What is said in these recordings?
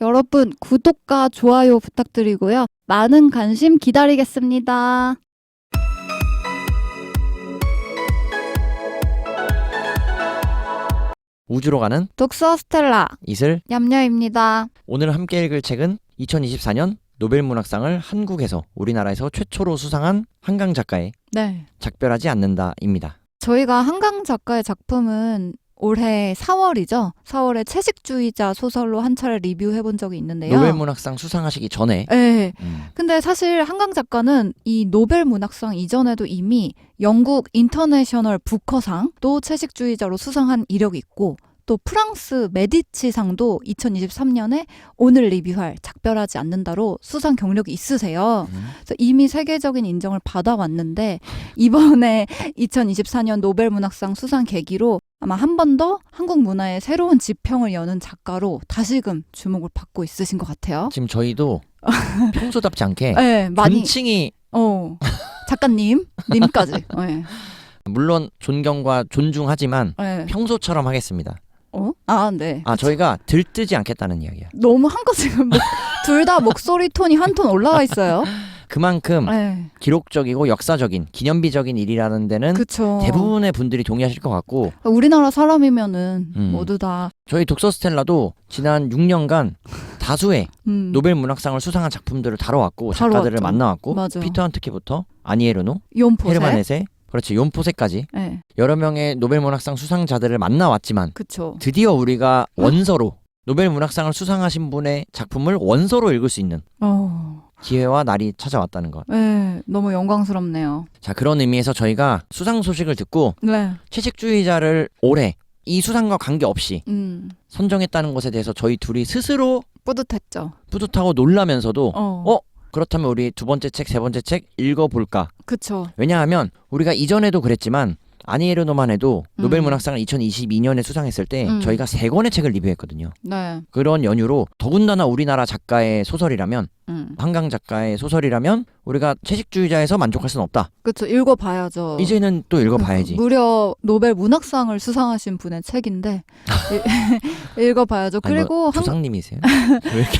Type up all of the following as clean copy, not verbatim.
여러분 구독과 좋아요 부탁드리고요. 많은 관심 기다리겠습니다. 우주로 가는 독서 스텔라 이슬. 얌녀입니다. 오늘 함께 읽을 책은 2024년 노벨문학상을 한국에서 우리나라에서 최초로 수상한 한강 작가의 네. 작별하지 않는다입니다. 저희가 한강 작가의 작품은 올해 4월이죠. 4월에 채식주의자 소설로 한 차례 리뷰해본 적이 있는데요. 노벨문학상 수상하시기 전에 네. 근데 사실 한강 작가는 이 노벨문학상 이전에도 이미 영국 인터내셔널 부커상도 채식주의자로 수상한 이력이 있고 또 프랑스 메디치상도 2023년에 오늘 리뷰할 작별하지 않는다로 수상 경력이 있으세요. 그래서 이미 세계적인 인정을 받아왔는데 이번에 2024년 노벨문학상 수상 계기로 아마 한 번 더 한국 문화의 새로운 지평을 여는 작가로 다시금 주목을 받고 있으신 것 같아요. 지금 저희도 평소답지 않게 네, 많이 존칭이 작가님, 님까지. 네. 물론 존경과 존중하지만 네. 평소처럼 하겠습니다. 네. 저희가 들뜨지 않겠다는 이야기야. 너무 한껏 지금 둘 다 목소리 톤이 한 톤 올라가 있어요. 그만큼 네. 기록적이고 역사적인 기념비적인 일이라는 데는 그쵸. 대부분의 분들이 동의하실 것 같고 우리나라 사람이면은 모두 다 저희 독서 스텔라도 지난 6년간 다수의 노벨 문학상을 수상한 작품들을 다뤄왔고 작가들을 만나왔고 맞아. 피터 한트케부터 아니 에르노, 욘포세, 헤르만 헤세, 그렇지 욘포세까지 네. 여러 명의 노벨 문학상 수상자들을 만나왔지만 그쵸. 드디어 우리가 원서로 노벨 문학상을 수상하신 분의 작품을 원서로 읽을 수 있는 기회와 날이 찾아왔다는 것. 네, 너무 영광스럽네요. 자, 그런 의미에서 저희가 수상 소식을 듣고 네. 채식주의자를 올해 이 수상과 관계없이 선정했다는 것에 대해서 저희 둘이 스스로 뿌듯했죠. 뿌듯하고 놀라면서도 그렇다면 우리 두 번째 책, 세 번째 책 읽어볼까? 그쵸. 왜냐하면 우리가 이전에도 그랬지만 아니 에르노만 해도 노벨문학상을 2022년에 수상했을 때 저희가 3권의 책을 리뷰했거든요. 네. 그런 연유로 더군다나 우리나라 작가의 소설이라면 한강 작가의 소설이라면 우리가 채식주의자에서 만족할 수는 없다. 그쵸. 읽어봐야죠. 이제는 또 읽어봐야지. 무려 노벨 문학상을 수상하신 분의 책인데 읽어봐야죠. 그리고 부상님이세요? 왜 이렇게?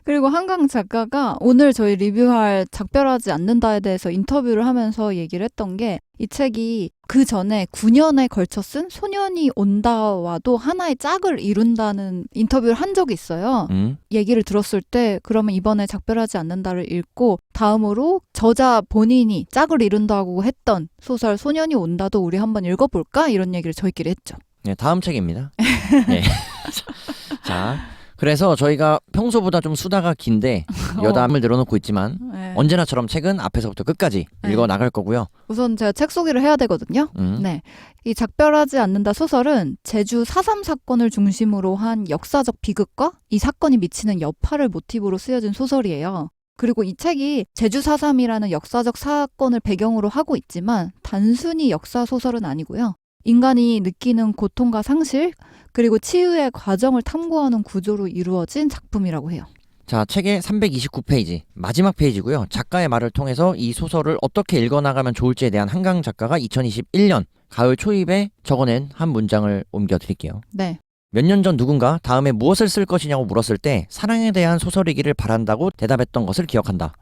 그리고 한강 작가가 오늘 저희 리뷰할 작별하지 않는다에 대해서 인터뷰를 하면서 얘기를 했던 게 이 책이 그 전에 9년에 걸쳐 쓴 소년이 온다와도 하나의 짝을 이룬다는 인터뷰를 한 적이 있어요. 얘기를 들었을 때 그러면 이번에 작별하지 않는다를 읽고 다음으로 저자 본인이 짝을 이룬다고 했던 소설 소년이 온다도 우리 한번 읽어볼까? 이런 얘기를 저희끼리 했죠. 네, 다음 책입니다. 네. 자, 그래서 저희가 평소보다 좀 수다가 긴데 여담을 늘어놓고 있지만 언제나처럼 책은 앞에서부터 끝까지 읽어 나갈 거고요. 우선 제가 책 소개를 해야 되거든요. 네, 이 작별하지 않는다 소설은 제주 4.3 사건을 중심으로 한 역사적 비극과 이 사건이 미치는 여파를 모티브로 쓰여진 소설이에요. 그리고 이 책이 제주 4.3이라는 역사적 사건을 배경으로 하고 있지만 단순히 역사 소설은 아니고요. 인간이 느끼는 고통과 상실 그리고 치유의 과정을 탐구하는 구조로 이루어진 작품이라고 해요. 자, 책의 329페이지 마지막 페이지고요. 작가의 말을 통해서 이 소설을 어떻게 읽어나가면 좋을지에 대한 한강 작가가 2021년 가을 초입에 적어낸 한 문장을 옮겨드릴게요. 네. 몇 년 전 누군가 다음에 무엇을 쓸 것이냐고 물었을 때 사랑에 대한 소설이기를 바란다고 대답했던 것을 기억한다.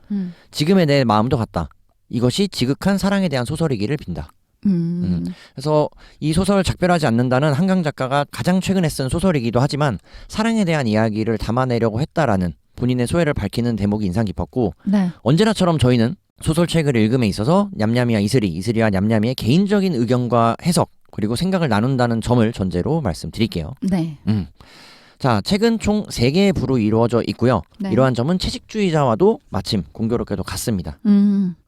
지금의 내 마음도 같다. 이것이 지극한 사랑에 대한 소설이기를 빈다. 그래서 이 소설 작별하지 않는다는 한강 작가가 가장 최근에 쓴 소설이기도 하지만 사랑에 대한 이야기를 담아내려고 했다라는 본인의 소회를 밝히는 대목이 인상 깊었고 언제나처럼 저희는 소설책을 읽음에 있어서 냠냠이와 이슬이와 냠냠이의 개인적인 의견과 해석 그리고 생각을 나눈다는 점을 전제로 말씀드릴게요. 네. 자, 책은 총 3개의 부로 이루어져 있고요. 이러한 점은 채식주의자와도 마침 공교롭게도 같습니다.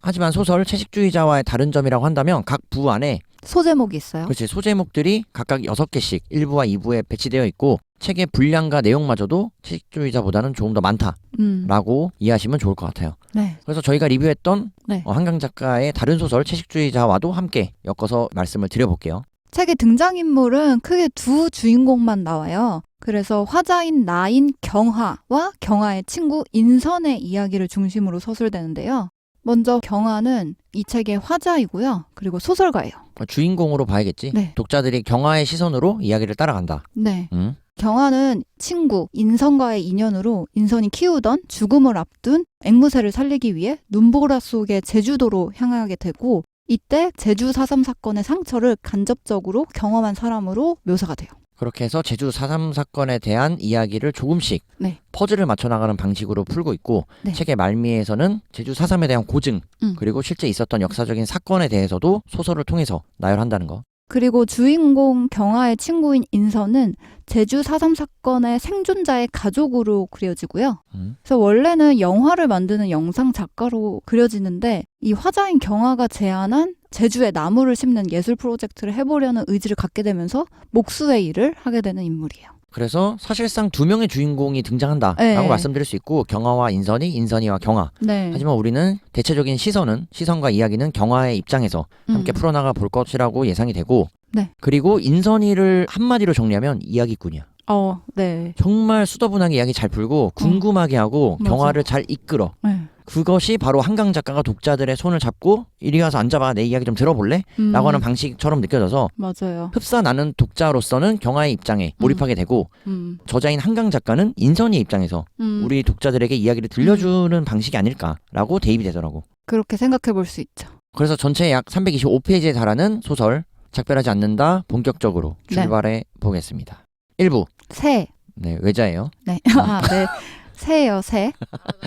하지만 소설 채식주의자와의 다른 점이라고 한다면 각 부 안에 소제목이 있어요. 그렇지. 소제목들이 각각 6개씩 1부와 2부에 배치되어 있고 책의 분량과 내용마저도 채식주의자보다는 조금 더 많다라고 이해하시면 좋을 것 같아요. 네. 그래서 저희가 리뷰했던 한강 작가의 다른 소설 채식주의자와도 함께 엮어서 말씀을 드려볼게요. 책의 등장인물은 크게 두 주인공만 나와요. 그래서 화자인 나인 경하와 경하의 친구 인선의 이야기를 중심으로 서술되는데요. 먼저 경하는 이 책의 화자이고요. 그리고 소설가예요. 주인공으로 봐야겠지. 독자들이 경하의 시선으로 이야기를 따라간다. 네. 경화는 친구 인선과의 인연으로 인선이 키우던 죽음을 앞둔 앵무새를 살리기 위해 눈보라 속의 제주도로 향하게 되고 이때 제주 4.3 사건의 상처를 간접적으로 경험한 사람으로 묘사가 돼요. 그렇게 해서 제주 4.3 사건에 대한 이야기를 조금씩 네. 퍼즐을 맞춰나가는 방식으로 풀고 있고 네. 책의 말미에서는 제주 4.3에 대한 고증 그리고 실제 있었던 역사적인 사건에 대해서도 소설을 통해서 나열한다는 거. 그리고 주인공 경화의 친구인 인선은 제주 4.3 사건의 생존자의 가족으로 그려지고요. 그래서 원래는 영화를 만드는 영상 작가로 그려지는데 이 화자인 경화가 제안한 제주에 나무를 심는 예술 프로젝트를 해보려는 의지를 갖게 되면서 목수의 일을 하게 되는 인물이에요. 그래서 사실상 두 명의 주인공이 등장한다라고 네. 말씀드릴 수 있고 경화와 인선이, 인선이와 경화. 네. 하지만 우리는 대체적인 시선과 이야기는 경화의 입장에서 함께 풀어나가 볼 것이라고 예상이 되고 네. 그리고 인선이를 한마디로 정리하면 이야기꾼이야. 네. 정말 수더분하게 이야기 잘 풀고 궁금하게 하고 맞아. 경화를 잘 이끌어. 네. 그것이 바로 한강 작가가 독자들의 손을 잡고 이리 와서 앉아봐 내 이야기 좀 들어볼래? 라고 하는 방식처럼 느껴져서 맞아요. 흡사 나는 독자로서는 경화의 입장에 몰입하게 되고 저자인 한강 작가는 인선이의 입장에서 우리 독자들에게 이야기를 들려주는 방식이 아닐까라고 대입이 되더라고. 그렇게 생각해 볼 수 있죠. 그래서 전체 약 325페이지에 달하는 소설 작별하지 않는다 본격적으로 출발해 보겠습니다. 1부 새. 네, 외자예요. 네. 네. 새예요, 새.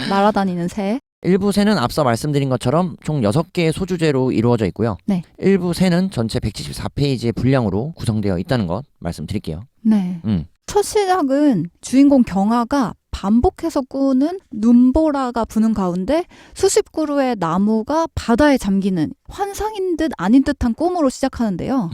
날아다니는 새. 1부 새는 앞서 말씀드린 것처럼 총 6개의 소주제로 이루어져 있고요. 네. 1부 새는 전체 174페이지의 분량으로 구성되어 있다는 것 말씀드릴게요. 네. 첫 시작은 주인공 경화가 반복해서 꾸는 눈보라가 부는 가운데 수십 그루의 나무가 바다에 잠기는 환상인 듯 아닌 듯한 꿈으로 시작하는데요.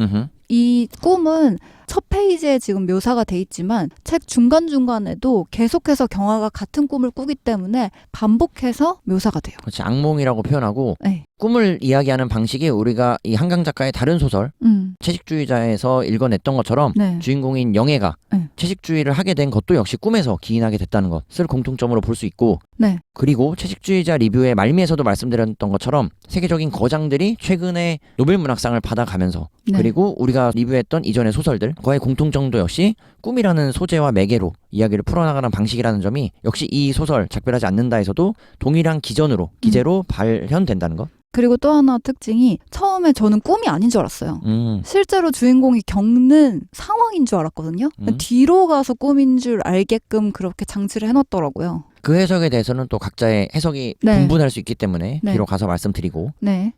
이 꿈은 첫 페이지에 지금 묘사가 돼 있지만 책 중간중간에도 계속해서 경화가 같은 꿈을 꾸기 때문에 반복해서 묘사가 돼요. 그렇지, 악몽이라고 표현하고 네. 꿈을 이야기하는 방식이 우리가 이 한강 작가의 다른 소설 채식주의자에서 읽어냈던 것처럼 네. 주인공인 영애가 채식주의를 하게 된 것도 역시 꿈에서 기인하게 됐다는 것을 공통점으로 볼 수 있고 네. 그리고 채식주의자 리뷰의 말미에서도 말씀드렸던 것처럼 세계적인 거장들이 최근에 노벨문학상을 받아가면서 그리고 우리가 리뷰했던 이전의 소설들과의 공통점도 역시 꿈이라는 소재와 매개로 이야기를 풀어나가는 방식이라는 점이 역시 이 소설 작별하지 않는다에서도 동일한 기제로 발현된다는 것. 그리고 또 하나 특징이 처음에 저는 꿈이 아닌 줄 알았어요. 실제로 주인공이 겪는 상황인 줄 알았거든요. 뒤로 가서 꿈인 줄 알게끔 그렇게 장치를 해놨더라고요. 그 해석에 대해서는 또 각자의 해석이 분분할 수 있기 때문에 뒤로 가서 말씀드리고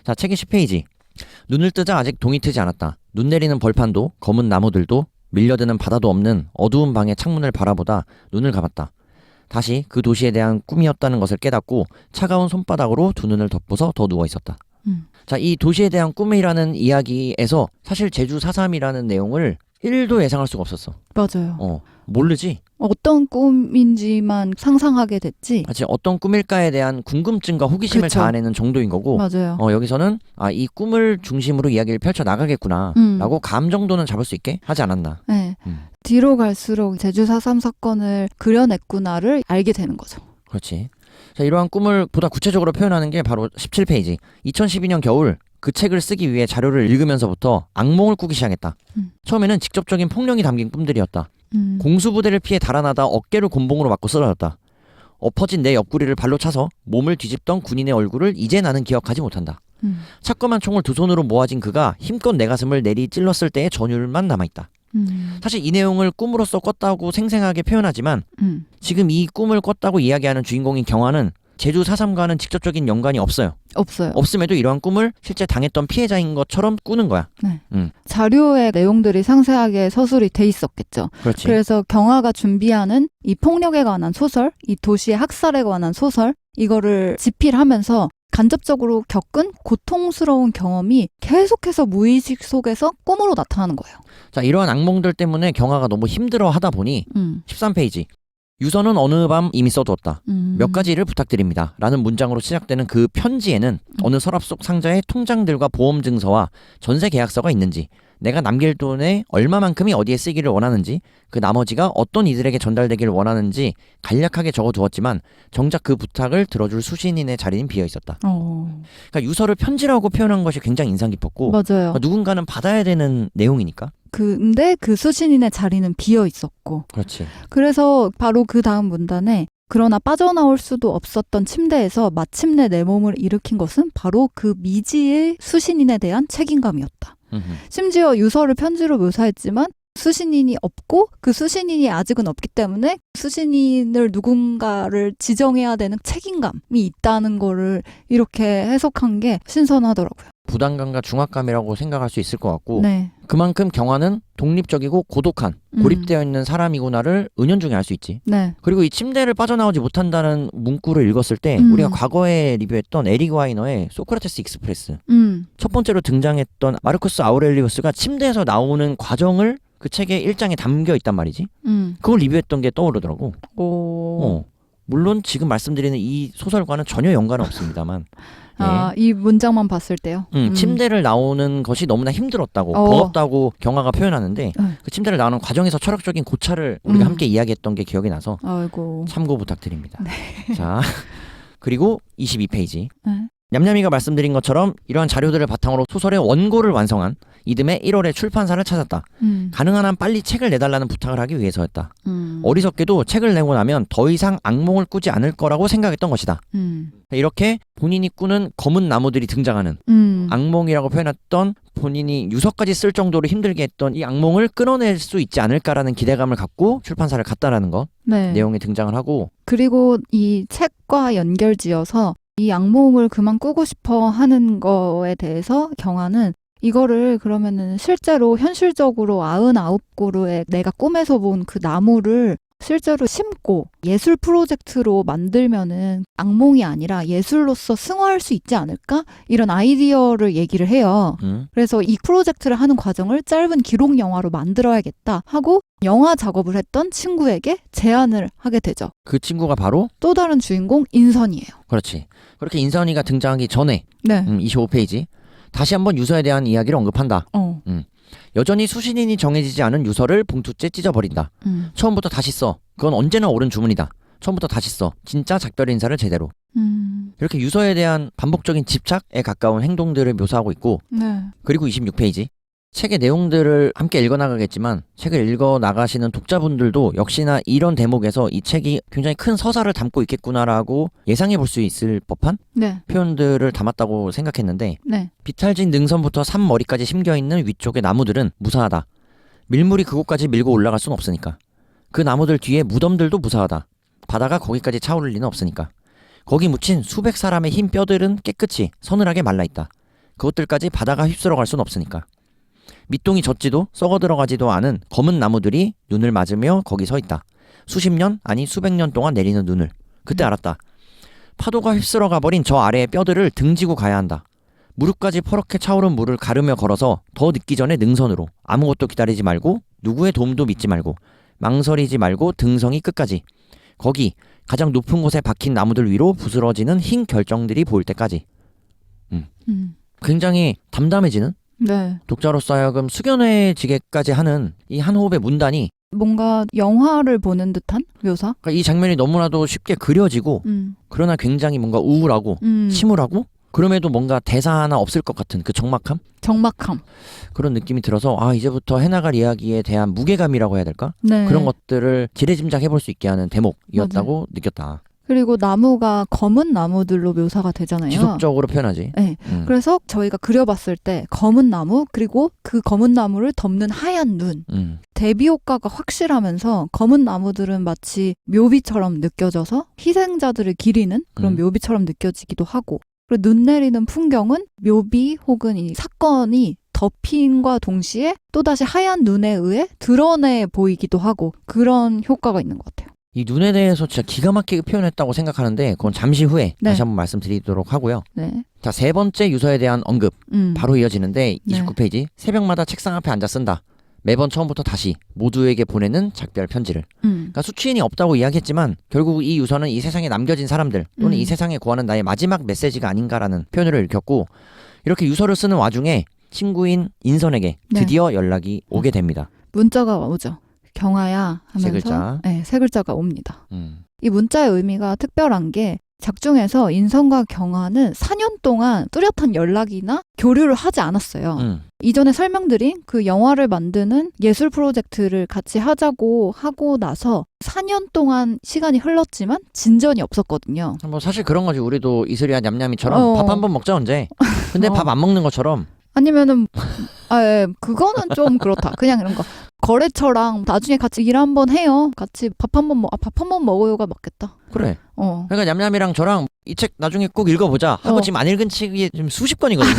자, 책의 10페이지. 눈을 뜨자 아직 동이 트지 않았다. 눈 내리는 벌판도 검은 나무들도 밀려드는 바다도 없는 어두운 방의 창문을 바라보다 눈을 감았다. 다시 그 도시에 대한 꿈이었다는 것을 깨닫고 차가운 손바닥으로 두 눈을 덮고서 더 누워 있었다. 자, 이 도시에 대한 꿈이라는 이야기에서 사실 제주 4.3이라는 내용을 1도 예상할 수가 없었어. 맞아요. 모르지. 어떤 꿈인지만 상상하게 됐지. 마치 어떤 꿈일까에 대한 궁금증과 호기심을 그렇죠. 자아내는 정도인 거고 맞아요. 여기서는 이 꿈을 중심으로 이야기를 펼쳐나가겠구나 라고 감 정도는 잡을 수 있게 하지 않았나. 네. 뒤로 갈수록 제주 4.3 사건을 그려냈구나를 알게 되는 거죠. 그렇지. 자, 이러한 꿈을 보다 구체적으로 표현하는 게 바로 17페이지. 2012년 겨울 그 책을 쓰기 위해 자료를 읽으면서부터 악몽을 꾸기 시작했다. 처음에는 직접적인 폭력이 담긴 꿈들이었다. 공수부대를 피해 달아나다 어깨를 곤봉으로 맞고 쓰러졌다. 엎어진 내 옆구리를 발로 차서 몸을 뒤집던 군인의 얼굴을 이제 나는 기억하지 못한다. 차검한 총을 두 손으로 모아진 그가 힘껏 내 가슴을 내리 찔렀을 때의 전율만 남아있다. 사실 이 내용을 꿈으로써 꿨다고 생생하게 표현하지만 지금 이 꿈을 꿨다고 이야기하는 주인공인 경화는 제주 4.3과는 직접적인 연관이 없어요. 없음에도 이러한 꿈을 실제 당했던 피해자인 것처럼 꾸는 거야. 네. 자료의 내용들이 상세하게 서술이 돼 있었겠죠. 그렇지. 그래서 경화가 준비하는 이 폭력에 관한 소설, 이 도시의 학살에 관한 소설, 이거를 집필하면서 간접적으로 겪은 고통스러운 경험이 계속해서 무의식 속에서 꿈으로 나타나는 거예요. 자, 이러한 악몽들 때문에 경화가 너무 힘들어 하다 보니 13페이지. 유서는 어느 밤 이미 써두었다. 몇 가지를 부탁드립니다. 라는 문장으로 시작되는 그 편지에는 어느 서랍 속 상자에 통장들과 보험 증서와 전세 계약서가 있는지, 내가 남길 돈의 얼마만큼이 어디에 쓰기를 원하는지, 그 나머지가 어떤 이들에게 전달되기를 원하는지 간략하게 적어두었지만 정작 그 부탁을 들어줄 수신인의 자리는 비어있었다. 그러니까 유서를 편지라고 표현한 것이 굉장히 인상 깊었고 맞아요. 누군가는 받아야 되는 내용이니까 근데 그 수신인의 자리는 비어 있었고. 그렇지. 그래서 바로 그 다음 문단에 그러나 빠져나올 수도 없었던 침대에서 마침내 내 몸을 일으킨 것은 바로 그 미지의 수신인에 대한 책임감이었다. 심지어 유서를 편지로 묘사했지만 수신인이 없고 그 수신인이 아직은 없기 때문에 수신인을 누군가를 지정해야 되는 책임감이 있다는 거를 이렇게 해석한 게 신선하더라고요. 부담감과 중압감이라고 생각할 수 있을 것 같고 네. 그만큼 경화는 독립적이고 고독한 고립되어 있는 사람이구나를 은연중에 알 수 있지. 네. 그리고 이 침대를 빠져나오지 못한다는 문구를 읽었을 때 우리가 과거에 리뷰했던 에릭 와이너의 소크라테스 익스프레스 첫 번째로 등장했던 마르쿠스 아우렐리우스가 침대에서 나오는 과정을 그 책의 1장에 담겨 있단 말이지. 그걸 리뷰했던 게 떠오르더라고. 물론 지금 말씀드리는 이 소설과는 전혀 연관은 없습니다만 이 문장만 봤을 때요. 침대를 나오는 것이 너무나 힘들었다고 버겁다고 경화가 표현하는데 그 침대를 나오는 과정에서 철학적인 고찰을 우리가 함께 이야기했던 게 기억이 나서 아이고. 참고 부탁드립니다. 네. 자, 그리고 22페이지. 냠냠이가 말씀드린 것처럼 이러한 자료들을 바탕으로 소설의 원고를 완성한 이듬해 1월에 출판사를 찾았다. 가능한 한 빨리 책을 내달라는 부탁을 하기 위해서였다. 어리석게도 책을 내고 나면 더 이상 악몽을 꾸지 않을 거라고 생각했던 것이다. 이렇게 본인이 꾸는 검은 나무들이 등장하는 악몽이라고 표현했던 본인이 유서까지 쓸 정도로 힘들게 했던 이 악몽을 끊어낼 수 있지 않을까라는 기대감을 갖고 출판사를 갔다라는 것 네. 내용에 등장을 하고 그리고 이 책과 연결지어서 이 악몽을 그만 꾸고 싶어 하는 거에 대해서 경화는 이거를 그러면은 실제로 현실적으로 99그루의 내가 꿈에서 본 그 나무를 실제로 심고 예술 프로젝트로 만들면은 악몽이 아니라 예술로서 승화할 수 있지 않을까? 이런 아이디어를 얘기를 해요. 그래서 이 프로젝트를 하는 과정을 짧은 기록 영화로 만들어야겠다 하고 영화 작업을 했던 친구에게 제안을 하게 되죠. 그 친구가 바로 또 다른 주인공 인선이에요. 그렇지. 그렇게 인선이가 등장하기 전에 네. 25페이지 다시 한번 유서에 대한 이야기를 언급한다. 여전히 수신인이 정해지지 않은 유서를 봉투째 찢어버린다. 처음부터 다시 써. 그건 언제나 옳은 주문이다. 처음부터 다시 써. 진짜 작별 인사를 제대로. 이렇게 유서에 대한 반복적인 집착에 가까운 행동들을 묘사하고 있고 네. 그리고 26페이지 책의 내용들을 함께 읽어나가겠지만 책을 읽어나가시는 독자분들도 역시나 이런 대목에서 이 책이 굉장히 큰 서사를 담고 있겠구나라고 예상해 볼 수 있을 법한 네. 표현들을 담았다고 생각했는데 네. 비탈진 능선부터 산머리까지 심겨있는 위쪽의 나무들은 무사하다. 밀물이 그곳까지 밀고 올라갈 순 없으니까. 그 나무들 뒤에 무덤들도 무사하다. 바다가 거기까지 차오를 리는 없으니까. 거기 묻힌 수백 사람의 흰 뼈들은 깨끗이 서늘하게 말라있다. 그것들까지 바다가 휩쓸어 갈 순 없으니까. 밑동이 젖지도 썩어 들어가지도 않은 검은 나무들이 눈을 맞으며 거기 서 있다. 수십 년 아니 수백 년 동안 내리는 눈을. 그때 알았다. 파도가 휩쓸어 가버린 저 아래의 뼈들을 등지고 가야 한다. 무릎까지 퍼렇게 차오른 물을 가르며 걸어서 더 늦기 전에 능선으로. 아무것도 기다리지 말고 누구의 도움도 믿지 말고 망설이지 말고 등성이 끝까지. 거기 가장 높은 곳에 박힌 나무들 위로 부스러지는 흰 결정들이 보일 때까지. 굉장히 담담해지는 네. 독자로서 하여금 숙연해지게까지 하는 이 한 호흡의 문단이 뭔가 영화를 보는 듯한 묘사? 그러니까 이 장면이 너무나도 쉽게 그려지고 그러나 굉장히 뭔가 우울하고 침울하고 그럼에도 뭔가 대사 하나 없을 것 같은 그 적막함? 그런 느낌이 들어서 이제부터 해나갈 이야기에 대한 무게감이라고 해야 될까? 네. 그런 것들을 지레짐작해볼 수 있게 하는 대목이었다고 맞아요. 느꼈다. 그리고 나무가 검은 나무들로 묘사가 되잖아요. 지속적으로 표현하지. 네. 그래서 저희가 그려봤을 때 검은 나무 그리고 그 검은 나무를 덮는 하얀 눈. 대비 효과가 확실하면서 검은 나무들은 마치 묘비처럼 느껴져서 희생자들을 기리는 그런 묘비처럼 느껴지기도 하고 그리고 눈 내리는 풍경은 묘비 혹은 이 사건이 덮임과 동시에 또다시 하얀 눈에 의해 드러내 보이기도 하고 그런 효과가 있는 것 같아요. 이 눈에 대해서 진짜 기가 막히게 표현했다고 생각하는데 그건 잠시 후에 네. 다시 한번 말씀드리도록 하고요. 네. 자, 세 번째 유서에 대한 언급 바로 이어지는데 29페이지 새벽마다 책상 앞에 앉아 쓴다. 매번 처음부터 다시 모두에게 보내는 작별 편지를. 그러니까 수취인이 없다고 이야기했지만 결국 이 유서는 이 세상에 남겨진 사람들 또는 이 세상에 구하는 나의 마지막 메시지가 아닌가라는 표현을 읽혔고 이렇게 유서를 쓰는 와중에 친구인 인선에게 드디어 연락이 오게 됩니다. 문자가 오죠. 경아야 하면서 세 글자. 네, 세 글자가 옵니다. 이 문자의 의미가 특별한 게 작중에서 인선과 경화는 4년 동안 뚜렷한 연락이나 교류를 하지 않았어요. 이전에 설명드린 그 영화를 만드는 예술 프로젝트를 같이 하자고 하고 나서 4년 동안 시간이 흘렀지만 진전이 없었거든요. 뭐 사실 그런 거지. 우리도 이슬이야 냠냠이처럼 밥 한 번 먹자 언제. 근데 밥 안 먹는 것처럼. 아니면은 예, 그거는 좀 그렇다. 그냥 이런 거. 거래처랑 나중에 같이 일 한번 해요. 같이 밥 한 번 먹어요가 맞겠다. 그래. 그러니까 냠냠이랑 저랑 이 책 나중에 꼭 읽어보자 하고 지금 안 읽은 책이 지금 수십 권이거든요.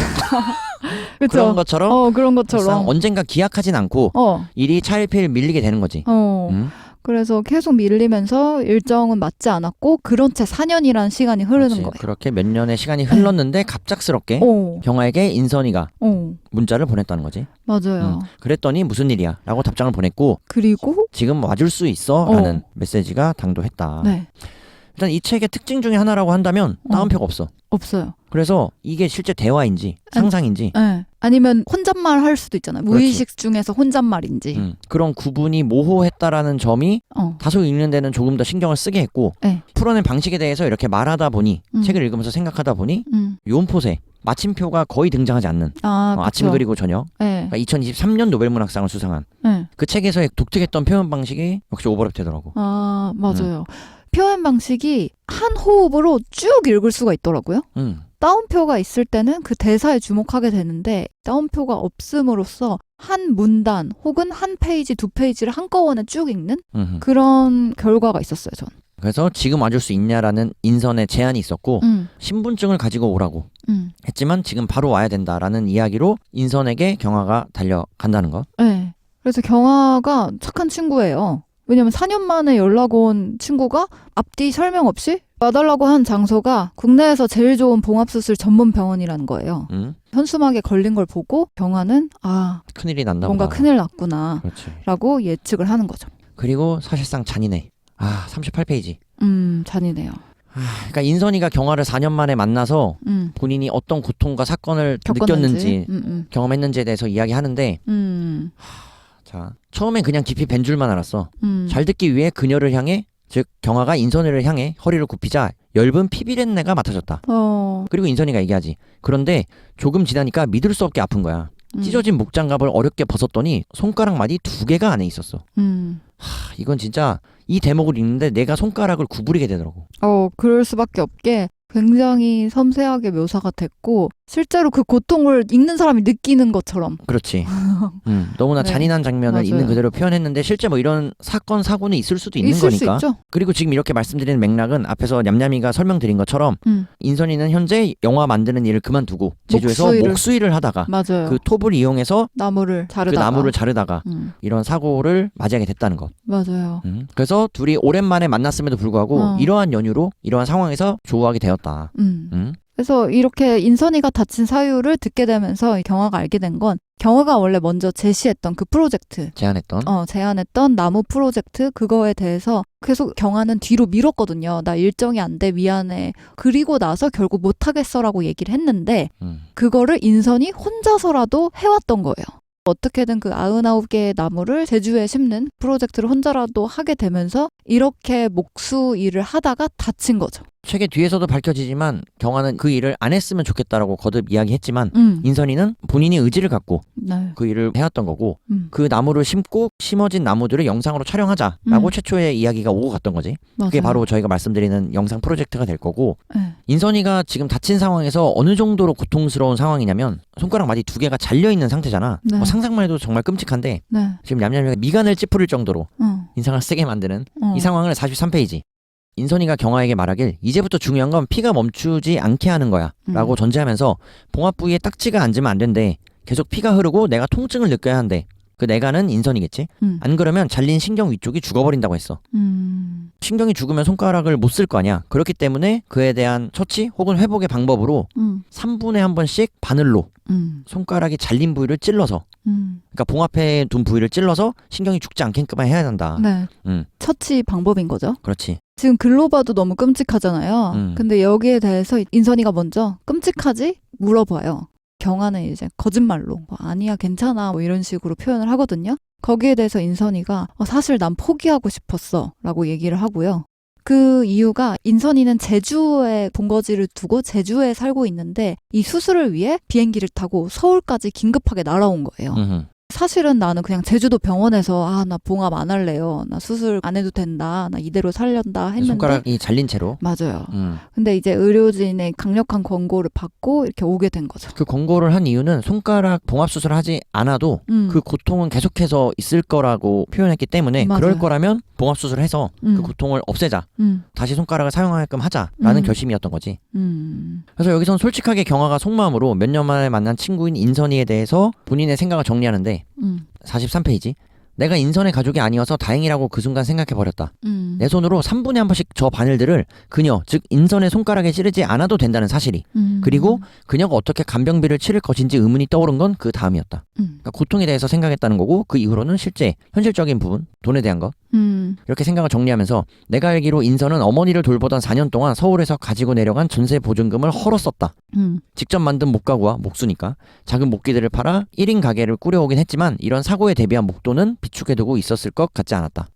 그쵸? 그런 것처럼. 그런 것처럼. 언젠가 기약하진 않고 일이 차일피일 밀리게 되는 거지. 그래서 계속 밀리면서 일정은 맞지 않았고 그런 채 4년이라는 시간이 흐르는 그렇지. 거예요. 그렇게 몇 년의 시간이 흘렀는데 갑작스럽게 경화에게 인선이가 문자를 보냈다는 거지. 맞아요. 그랬더니 무슨 일이야 라고 답장을 보냈고 그리고 지금 와줄 수 있어 라는 메시지가 당도했다. 네. 일단 이 책의 특징 중에 하나라고 한다면 따옴표가 없어. 없어요. 그래서 이게 실제 대화인지 상상인지 네. 아니면 혼잣말 할 수도 있잖아요. 무의식 중에서 혼잣말인지. 그런 구분이 모호했다라는 점이 다소 읽는 데는 조금 더 신경을 쓰게 했고 네. 풀어낸 방식에 대해서 이렇게 말하다 보니 책을 읽으면서 생각하다 보니 요온포세 마침표가 거의 등장하지 않는 아침 그리고 저녁 네. 그러니까 2023년 노벨문학상을 수상한 네. 그 책에서의 독특했던 표현 방식이 역시 오버랩 되더라고. 맞아요. 표현 방식이 한 호흡으로 쭉 읽을 수가 있더라고요. 따옴표가 있을 때는 그 대사에 주목하게 되는데 따옴표가 없음으로써 한 문단 혹은 한 페이지, 두 페이지를 한꺼번에 쭉 읽는 그런 결과가 있었어요, 전. 그래서 지금 와줄 수 있냐라는 인선의 제안이 있었고 신분증을 가지고 오라고 했지만 지금 바로 와야 된다라는 이야기로 인선에게 경화가 달려간다는 것. 네. 그래서 경화가 착한 친구예요. 왜냐면 4년 만에 연락 온 친구가 앞뒤 설명 없이 와달라고 한 장소가 국내에서 제일 좋은 봉합수술 전문 병원이라는 거예요. 현수막에 걸린 걸 보고 경화는 큰일이 난다 뭔가 보다. 큰일 났구나 그렇지. 라고 예측을 하는 거죠. 그리고 사실상 잔인해. 38페이지. 잔인해요. 그러니까 인선이가 경화를 4년 만에 만나서 본인이 어떤 고통과 사건을 느꼈는지 경험했는지에 대해서 이야기하는데 자, 처음엔 그냥 깊이 벤 줄만 알았어. 잘 듣기 위해 그녀를 향해, 즉 경화가 인선이를 향해 허리를 굽히자 엷은 피비린내가 맡아졌다. 그리고 인선이가 얘기하지. 그런데 조금 지나니까 믿을 수 없게 아픈 거야. 찢어진 목장갑을 어렵게 벗었더니 손가락 마디 2개가 안에 있었어. 이건 진짜 이 대목을 읽는데 내가 손가락을 구부리게 되더라고. 그럴 수밖에 없게 굉장히 섬세하게 묘사가 됐고 실제로 그 고통을 읽는 사람이 느끼는 것처럼. 그렇지. 너무나 네. 잔인한 장면을 맞아요. 있는 그대로 표현했는데 실제 뭐 이런 사건 사고는 있을 수도 있는 있을 거니까. 수 있죠. 그리고 지금 이렇게 말씀드리는 맥락은 앞에서 냠냠이가 설명드린 것처럼 인선이는 현재 영화 만드는 일을 그만두고 제주에서 목수일을 하다가 맞아요. 그 톱을 이용해서 나무를 그 자르다가 나무를 자르다가 이런 사고를 맞이하게 됐다는 것. 맞아요. 그래서 둘이 오랜만에 만났음에도 불구하고 이러한 연유로 이러한 상황에서 조우하게 되었다. 그래서 이렇게 인선이가 다친 사유를 듣게 되면서 경화가 알게 된 건 경화가 원래 먼저 제시했던 그 프로젝트 제안했던 나무 프로젝트 그거에 대해서 계속 경화는 뒤로 미뤘거든요. 나 일정이 안 돼 미안해. 그리고 나서 결국 못하겠어라고 얘기를 했는데 그거를 인선이 혼자서라도 해왔던 거예요. 어떻게든 그 99개의 나무를 제주에 심는 프로젝트를 혼자라도 하게 되면서 이렇게 목수 일을 하다가 다친 거죠. 책의 뒤에서도 밝혀지지만 경화는 그 일을 안 했으면 좋겠다라고 거듭 이야기했지만 인선이는 본인이 의지를 갖고 네. 그 일을 해왔던 거고 그 나무를 심고 심어진 나무들을 영상으로 촬영하자라고 최초의 이야기가 오고 갔던 거지. 맞아요. 그게 바로 저희가 말씀드리는 영상 프로젝트가 될 거고 네. 인선이가 지금 다친 상황에서 어느 정도로 고통스러운 상황이냐면 손가락 마디 2개가 잘려있는 상태잖아. 네. 상상만 해도 정말 끔찍한데 네. 지금 냠냠이가 미간을 찌푸릴 정도로 인상을 쓰게 만드는 이 상황을 43페이지 인선이가 경화에게 말하길 이제부터 중요한 건 피가 멈추지 않게 하는 거야 라고 전제하면서 봉합 부위에 딱지가 앉으면 안 된대. 계속 피가 흐르고 내가 통증을 느껴야 한대. 그 내가는 인선이겠지. 안 그러면 잘린 신경 위쪽이 죽어버린다고 했어. 신경이 죽으면 손가락을 못 쓸 거 아니야. 그렇기 때문에 그에 대한 처치 혹은 회복의 방법으로 3분에 한 번씩 바늘로 손가락이 잘린 부위를 찔러서 그러니까 봉합해 둔 부위를 찔러서 신경이 죽지 않게끔만 해야 한다. 네. 처치 방법인 거죠. 그렇지. 지금 글로 봐도 너무 끔찍하잖아요. 근데 여기에 대해서 인선이가 먼저 끔찍하지? 물어봐요. 경화는 이제 거짓말로 아니야 괜찮아 뭐 이런 식으로 표현을 하거든요. 거기에 대해서 인선이가 사실 난 포기하고 싶었어 라고 얘기를 하고요. 그 이유가 인선이는 제주에 본거지를 두고 제주에 살고 있는데 이 수술을 위해 비행기를 타고 서울까지 긴급하게 날아온 거예요. 사실은 나는 그냥 제주도 병원에서 나 봉합 안 할래요. 나 수술 안 해도 된다. 나 이대로 살련다 했는데 손가락이 잘린 채로. 맞아요. 근데 이제 의료진의 강력한 권고를 받고 이렇게 오게 된 거죠. 그 권고를 한 이유는 손가락 봉합 수술을 하지 않아도 그 고통은 계속해서 있을 거라고 표현했기 때문에 맞아요. 그럴 거라면 봉합 수술을 해서 그 고통을 없애자. 다시 손가락을 사용하게끔 하자라는 결심이었던 거지. 그래서 여기선 솔직하게 경아가 속마음으로 몇 년 만에 만난 친구인 인선이에 대해서 본인의 생각을 정리하는데 43페이지. 내가 인선의 가족이 아니어서 다행이라고 그 순간 생각해버렸다. 내 손으로 3분에 한 번씩 저 바늘들을 그녀, 즉 인선의 손가락에 찌르지 않아도 된다는 사실이, 그리고 그녀가 어떻게 간병비를 치를 것인지 의문이 떠오른 건 그 다음이었다. 그러니까 고통에 대해서 생각했다는 거고, 그 이후로는 실제 현실적인 부분, 돈에 대한 것, 이렇게 생각을 정리하면서 내가 알기로 인선은 어머니를 돌보던 4년 동안 서울에서 가지고 내려간 전세 보증금을 헐어 썼다. 직접 만든 목가구와 목수니까 작은 목기들을 팔아 1인 가게를 꾸려오긴 했지만 이런 사고에 대비한 목돈은 비축해두고 있었을 것 같지 않았다.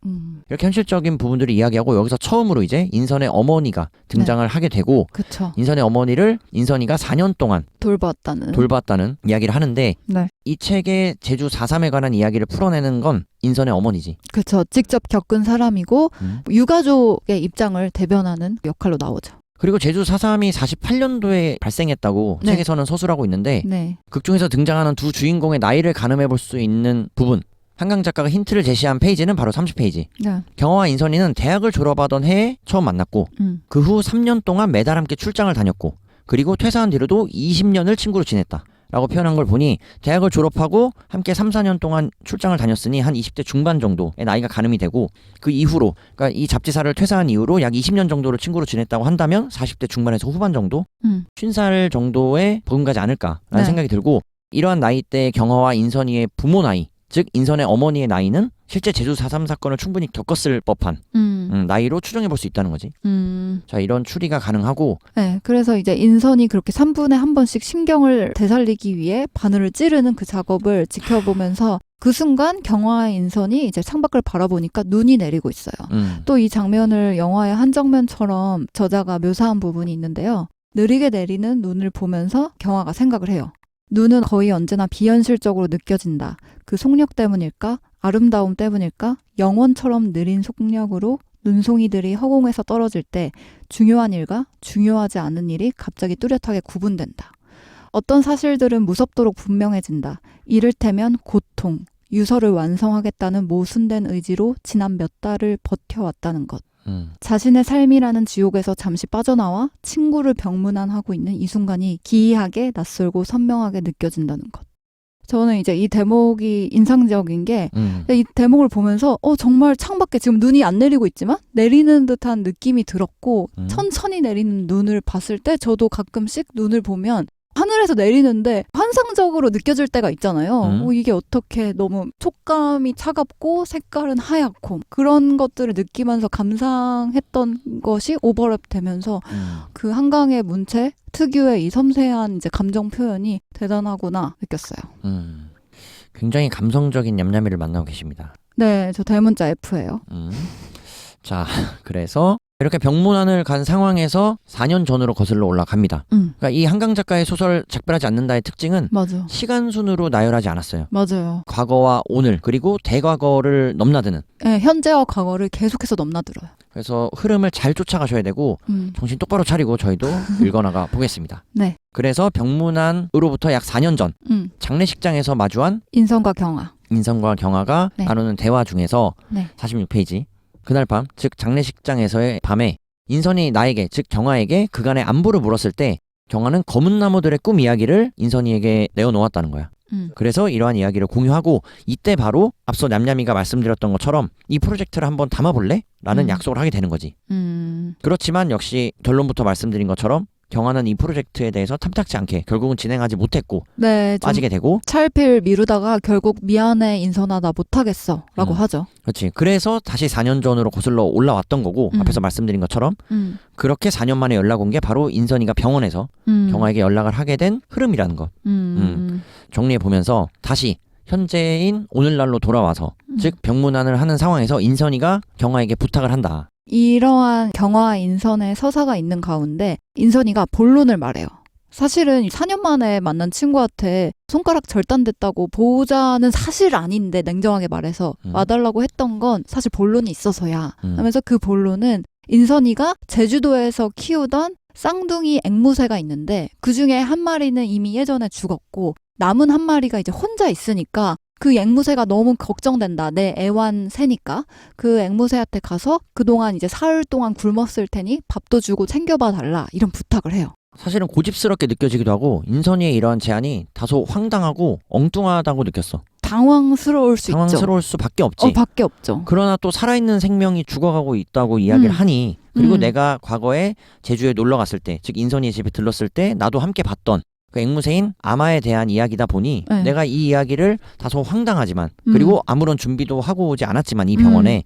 이렇게 현실적인 부분들을 이야기하고 여기서 처음으로 이제 인선의 어머니가 등장을 하게 되고, 그쵸. 인선의 어머니를 인선이가 4년 동안 돌봤다는 이야기를 하는데, 네. 이 책의 제주 4.3에 관한 이야기를 풀어내는 건 인선의 어머니지. 그렇죠. 직접 겪은 사람이고 유가족의 입장을 대변하는 역할로 나오죠. 그리고 제주 4.3이 48년도에 발생했다고 네. 책에서는 서술하고 있는데, 네. 극중에서 등장하는 두 주인공의 나이를 가늠해 볼 수 있는 부분, 한강 작가가 힌트를 제시한 페이지는 바로 30페이지. 네. 경아와 인선이는 대학을 졸업하던 해에 처음 만났고 그 후 3년 동안 매달 함께 출장을 다녔고, 그리고 퇴사한 뒤로도 20년을 친구로 지냈다 라고 표현한 걸 보니 대학을 졸업하고 함께 3, 4년 동안 출장을 다녔으니 한 20대 중반 정도의 나이가 가늠이 되고, 그 이후로, 그러니까 이 잡지사를 퇴사한 이후로 약 20년 정도를 친구로 지냈다고 한다면 40대 중반에서 후반 정도? 50살 정도에 버금가지 않을까라는 네. 생각이 들고, 이러한 나이대의 경아와 인선이의 부모 나이, 즉 인선의 어머니의 나이는 실제 제주 4.3 사건을 충분히 겪었을 법한 나이로 추정해 볼 수 있다는 거지. 자, 이런 추리가 가능하고, 네, 그래서 이제 인선이 그렇게 3분에 한 번씩 신경을 되살리기 위해 바늘을 찌르는 그 작업을 지켜보면서 그 순간 경화의 인선이 이제 창밖을 바라보니까 눈이 내리고 있어요. 또 이 장면을 영화의 한 장면처럼 저자가 묘사한 부분이 있는데요. 느리게 내리는 눈을 보면서 경화가 생각을 해요. 눈은 거의 언제나 비현실적으로 느껴진다. 그 속력 때문일까? 아름다움 때문일까? 영원처럼 느린 속력으로 눈송이들이 허공에서 떨어질 때 중요한 일과 중요하지 않은 일이 갑자기 뚜렷하게 구분된다. 어떤 사실들은 무섭도록 분명해진다. 이를테면 고통, 유서를 완성하겠다는 모순된 의지로 지난 몇 달을 버텨왔다는 것. 자신의 삶이라는 지옥에서 잠시 빠져나와 친구를 병문안하고 있는 이 순간이 기이하게 낯설고 선명하게 느껴진다는 것. 저는 이제 이 대목이 인상적인 게, 이 대목을 보면서 정말 창밖에 지금 눈이 안 내리고 있지만 내리는 듯한 느낌이 들었고, 천천히 내리는 눈을 봤을 때 저도 가끔씩 눈을 보면 하늘에서 내리는데 환상적으로 느껴질 때가 있잖아요. 이게 어떻게 너무 촉감이 차갑고 색깔은 하얗고 그런 것들을 느끼면서 감상했던 것이 오버랩 되면서 그 한강의 문체 특유의 이 섬세한 이제 감정 표현이 대단하구나 느꼈어요. 굉장히 감성적인 냠냠이를 만나고 계십니다. 네, 저 대문자 F예요. 자, 그래서 이렇게 병문안을 간 상황에서 4년 전으로 거슬러 올라갑니다. 그러니까 이 한강 작가의 소설 작별하지 않는다의 특징은 맞아. 시간 순으로 나열하지 않았어요. 맞아요. 과거와 오늘, 그리고 대과거를 넘나드는. 네, 현재와 과거를 계속해서 넘나들어요. 그래서 흐름을 잘 쫓아가셔야 되고 정신 똑바로 차리고 저희도 읽어나가 보겠습니다. 네. 그래서 병문안으로부터 약 4년 전 장례식장에서 마주한 인선과 경아가 네. 나누는 대화 중에서 네. 46페이지. 그날 밤, 즉 장례식장에서의 밤에 인선이 나에게, 즉 경아에게 그간의 안부를 물었을 때 경아는 검은 나무들의 꿈 이야기를 인선이에게 내어놓았다는 거야. 그래서 이러한 이야기를 공유하고, 이때 바로 앞서 냠냠이가 말씀드렸던 것처럼 이 프로젝트를 한번 담아볼래? 라는 약속을 하게 되는 거지. 그렇지만 역시 결론부터 말씀드린 것처럼 경아는 이 프로젝트에 대해서 탐탁지 않게 결국은 진행하지 못했고, 네, 빠지게 되고, 찰필 미루다가 결국 미안해 인선아 나 못하겠어 라고 하죠. 그렇지. 그래서 다시 4년 전으로 거슬러 올라왔던 거고, 앞에서 말씀드린 것처럼 그렇게 4년 만에 연락 온 게 바로 인선이가 병원에서 경아에게 연락을 하게 된 흐름이라는 것. 정리해보면서 다시 현재인 오늘날로 돌아와서, 즉 병문안을 하는 상황에서 인선이가 경아에게 부탁을 한다. 이러한 경화와 인선의 서사가 있는 가운데 인선이가 본론을 말해요. 사실은 4년 만에 만난 친구한테 손가락 절단됐다고 보호자는 사실 아닌데 냉정하게 말해서 와달라고 했던 건 사실 본론이 있어서야 하면서 그 본론은 인선이가 제주도에서 키우던 쌍둥이 앵무새가 있는데 그중에 한 마리는 이미 예전에 죽었고 남은 한 마리가 이제 혼자 있으니까 그 앵무새가 너무 걱정된다. 내 애완새니까. 그 앵무새한테 가서 그동안 이제 사흘 동안 굶었을 테니 밥도 주고 챙겨봐 달라. 이런 부탁을 해요. 사실은 고집스럽게 느껴지기도 하고 인선이의 이러한 제안이 다소 황당하고 엉뚱하다고 느꼈어. 당황스러울 수 있죠. 당황스러울 수밖에 없지. 밖에 없죠. 그러나 또 살아있는 생명이 죽어가고 있다고 이야기를 하니 그리고 내가 과거에 제주에 놀러 갔을 때, 즉 인선이의 집에 들렀을 때 나도 함께 봤던 그 앵무새인 아마에 대한 이야기다 보니 네. 내가 이 이야기를 다소 황당하지만 그리고 아무런 준비도 하고 오지 않았지만 이 병원에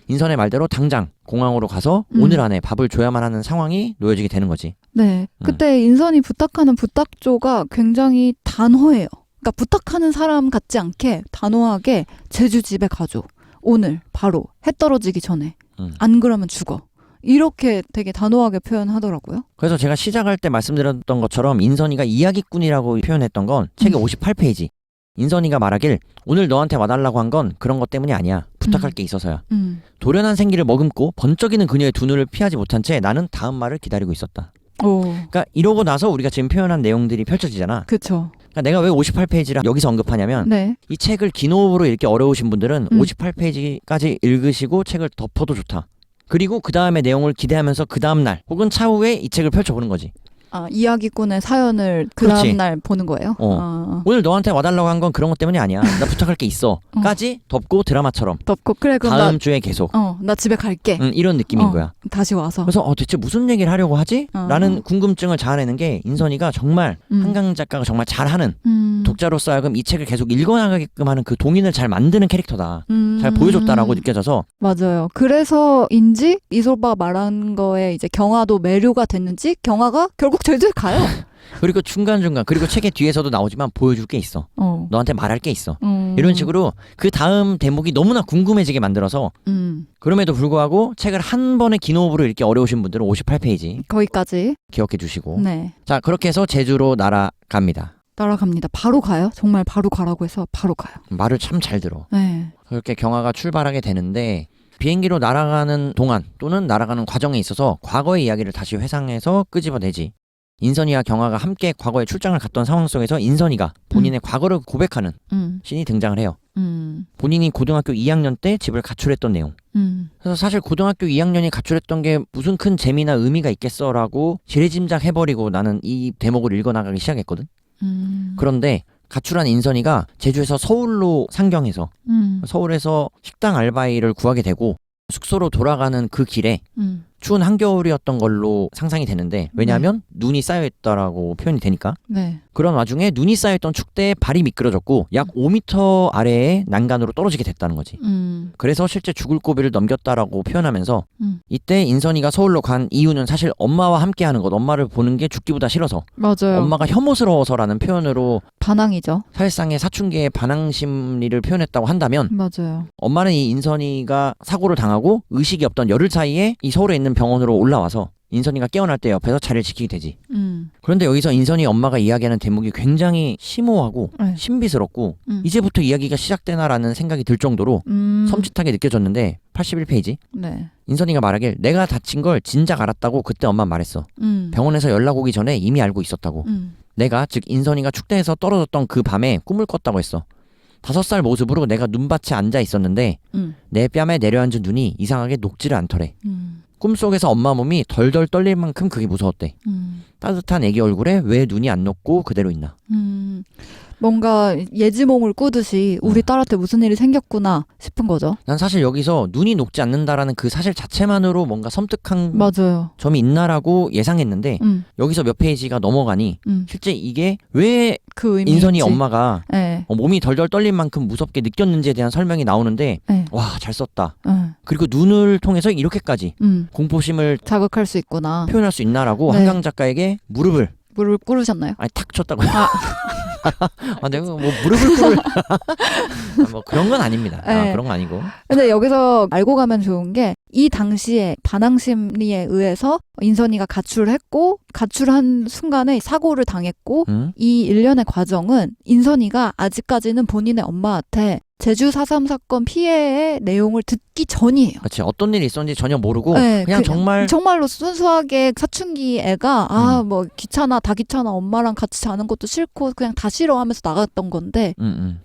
인선의 말대로 당장 공항으로 가서 오늘 안에 밥을 줘야만 하는 상황이 놓여지게 되는 거지. 네. 그때 인선이 부탁하는 부탁조가 굉장히 단호해요. 그러니까 부탁하는 사람 같지 않게 단호하게 제주 집에 가줘. 오늘 바로 해 떨어지기 전에. 안 그러면 죽어. 이렇게 되게 단호하게 표현하더라고요. 그래서 제가 시작할 때 말씀드렸던 것처럼 인선이가 이야기꾼이라고 표현했던 건 책의 58페이지. 인선이가 말하길 오늘 너한테 와달라고 한 건 그런 것 때문이 아니야. 부탁할 게 있어서야. 돌연한 생기를 머금고 번쩍이는 그녀의 두 눈을 피하지 못한 채 나는 다음 말을 기다리고 있었다. 오. 그러니까 이러고 나서 우리가 지금 표현한 내용들이 펼쳐지잖아. 그렇죠. 그러니까 내가 왜 58페이지를 여기서 언급하냐면 네. 이 책을 긴 호흡으로 읽기 어려우신 분들은 58페이지까지 읽으시고 책을 덮어도 좋다. 그리고 그 다음의 내용을 기대하면서 그 다음날 혹은 차후에 이 책을 펼쳐보는 거지. 아, 이야기꾼의 사연을 그 그렇지. 다음날 보는 거예요? 오늘 너한테 와달라고 한 건 그런 것 때문이 아니야. 나 부탁할 게 있어. 까지 덮고 드라마처럼. 덮고 그래 그럼 다음 주에 계속. 나 집에 갈게. 이런 느낌인 거야. 다시 와서. 그래서 대체 무슨 얘기를 하려고 하지? 라는 궁금증을 자아내는 게 인선이가 정말 한강 작가가 정말 잘하는 독자로서 하여금 이 책을 계속 읽어나가게끔 하는 그 동인을 잘 만드는 캐릭터다. 잘 보여줬다라고 느껴져서. 맞아요. 그래서인지 이솔바가 말한 거에 이제 경화도 매료가 됐는지 경화가 결국 제주에 가요. 그리고 중간중간 그리고 책의 뒤에서도 나오지만 보여줄 게 있어. 너한테 말할 게 있어. 이런 식으로 그 다음 대목이 너무나 궁금해지게 만들어서 그럼에도 불구하고 책을 한 번에 긴 호흡으로 읽기 어려우신 분들은 58페이지 거기까지 기억해 주시고. 네. 자, 그렇게 해서 제주로 날아갑니다. 날아갑니다. 바로 가요. 정말 바로 가라고 해서 바로 가요. 말을 참 잘 들어. 네. 그렇게 경화가 출발하게 되는데 비행기로 날아가는 동안 또는 날아가는 과정에 있어서 과거의 이야기를 다시 회상해서 끄집어내지. 인선이와 경화가 함께 과거에 출장을 갔던 상황 속에서 인선이가 본인의 과거를 고백하는 씬이 등장을 해요. 본인이 고등학교 2학년 때 집을 가출했던 내용. 그래서 사실 고등학교 2학년이 가출했던 게 무슨 큰 재미나 의미가 있겠어라고 지레짐작해버리고 나는 이 대목을 읽어나가기 시작했거든. 그런데 가출한 인선이가 제주에서 서울로 상경해서 서울에서 식당 알바일을 구하게 되고 숙소로 돌아가는 그 길에 추운 한겨울이었던 걸로 상상이 되는데 왜냐하면 눈이 쌓여있다라고 표현이 되니까. 네. 그런 와중에 눈이 쌓여있던 축대에 발이 미끄러졌고 약 5m 아래의 난간으로 떨어지게 됐다는 거지. 그래서 실제 죽을 고비를 넘겼다라고 표현하면서 이때 인선이가 서울로 간 이유는 사실 엄마와 함께하는 것, 엄마를 보는 게 죽기보다 싫어서 맞아요. 엄마가 혐오스러워서라는 표현으로 반항이죠. 사실상의 사춘기의 반항 심리를 표현했다고 한다면 맞아요. 엄마는 이 인선이가 사고를 당하고 의식이 없던 열흘 사이에 이 서울에 있는 병원으로 올라와서 인선이가 깨어날 때 옆에서 자리를 지키게 되지. 그런데 여기서 인선이 엄마가 이야기하는 대목이 굉장히 심오하고 네. 신비스럽고 이제부터 이야기가 시작되나라는 생각이 들 정도로 섬찟하게 느껴졌는데 81페이지. 네. 인선이가 말하길 내가 다친 걸 진작 알았다고 그때 엄마 말했어. 병원에서 연락 오기 전에 이미 알고 있었다고. 내가 즉 인선이가 축대에서 떨어졌던 그 밤에 꿈을 꿨다고 했어. 5살 모습으로 내가 눈밭에 앉아 있었는데 내 뺨에 내려앉은 눈이 이상하게 녹지를 않더래. 꿈속에서 엄마 몸이 덜덜 떨릴 만큼 그게 무서웠대. 따뜻한 애기 얼굴에 왜 눈이 안 녹고 그대로 있나. 뭔가 예지몽을 꾸듯이 우리 딸한테 무슨 일이 생겼구나 싶은 거죠. 난 사실 여기서 눈이 녹지 않는다라는 그 사실 자체만으로 뭔가 섬뜩한 맞아요. 점이 있나라고 예상했는데 여기서 몇 페이지가 넘어가니 실제 이게 왜 그 의미 인선이 있지. 엄마가 네. 몸이 덜덜 떨릴 만큼 무섭게 느꼈는지에 대한 설명이 나오는데 네. 와, 잘 썼다. 네. 그리고 눈을 통해서 이렇게까지 공포심을 자극할 수 있구나. 표현할 수 있나라고 네. 한강 작가에게 무릎을 물을 꿇으셨나요? 탁 쳤다고. 내가 뭐 무릎을 꿇을 뭐 그런 건 아닙니다. 네. 그런 건 아니고. 근데 여기서 알고 가면 좋은 게 이 당시에 반항 심리에 의해서 인선이가 가출을 했고 가출한 순간에 사고를 당했고 이 일련의 과정은 인선이가 아직까지는 본인의 엄마한테 제주 4.3 사건 피해의 내용을 듣기 전이에요. 그렇지. 어떤 일이 있었는지 전혀 모르고 네, 그냥 정말로 순수하게 사춘기 애가 뭐 귀찮아 다 귀찮아 엄마랑 같이 자는 것도 싫고 그냥 다 싫어하면서 나갔던 건데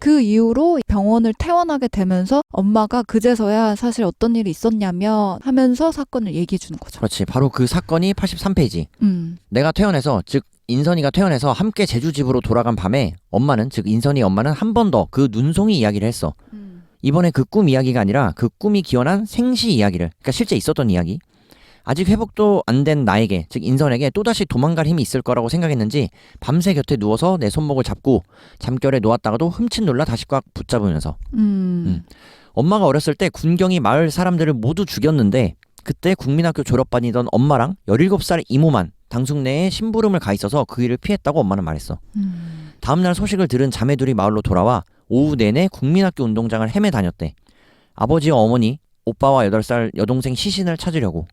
그 이후로 병원을 퇴원하게 되면서 엄마가 그제서야 사실 어떤 일이 있었냐며 하면서 사건을 얘기해 주는 거죠. 그렇지. 바로 그 사건이 83페이지. 내가 퇴원해서 즉 인선이가 퇴원해서 함께 제주 집으로 돌아간 밤에 엄마는 즉 인선이 엄마는 한 번 더 그 눈송이 이야기를 했어. 이번에 그 꿈 이야기가 아니라 그 꿈이 기원한 생시 이야기를, 그러니까 실제 있었던 이야기. 아직 회복도 안 된 나에게, 즉 인선에게 또다시 도망갈 힘이 있을 거라고 생각했는지 밤새 곁에 누워서 내 손목을 잡고 잠결에 놓았다가도 흠칫 놀라 다시 꽉 붙잡으면서 엄마가 어렸을 때 군경이 마을 사람들을 모두 죽였는데 그때 국민학교 졸업반이던 엄마랑 17살 이모만 당숙내에 심부름을 가 있어서 그 일을 피했다고 엄마는 말했어. 다음날 소식을 들은 자매들이 마을로 돌아와 오후 내내 국민학교 운동장을 헤매 다녔대. 아버지와 어머니, 오빠와 8살 여동생 시신을 찾으려고.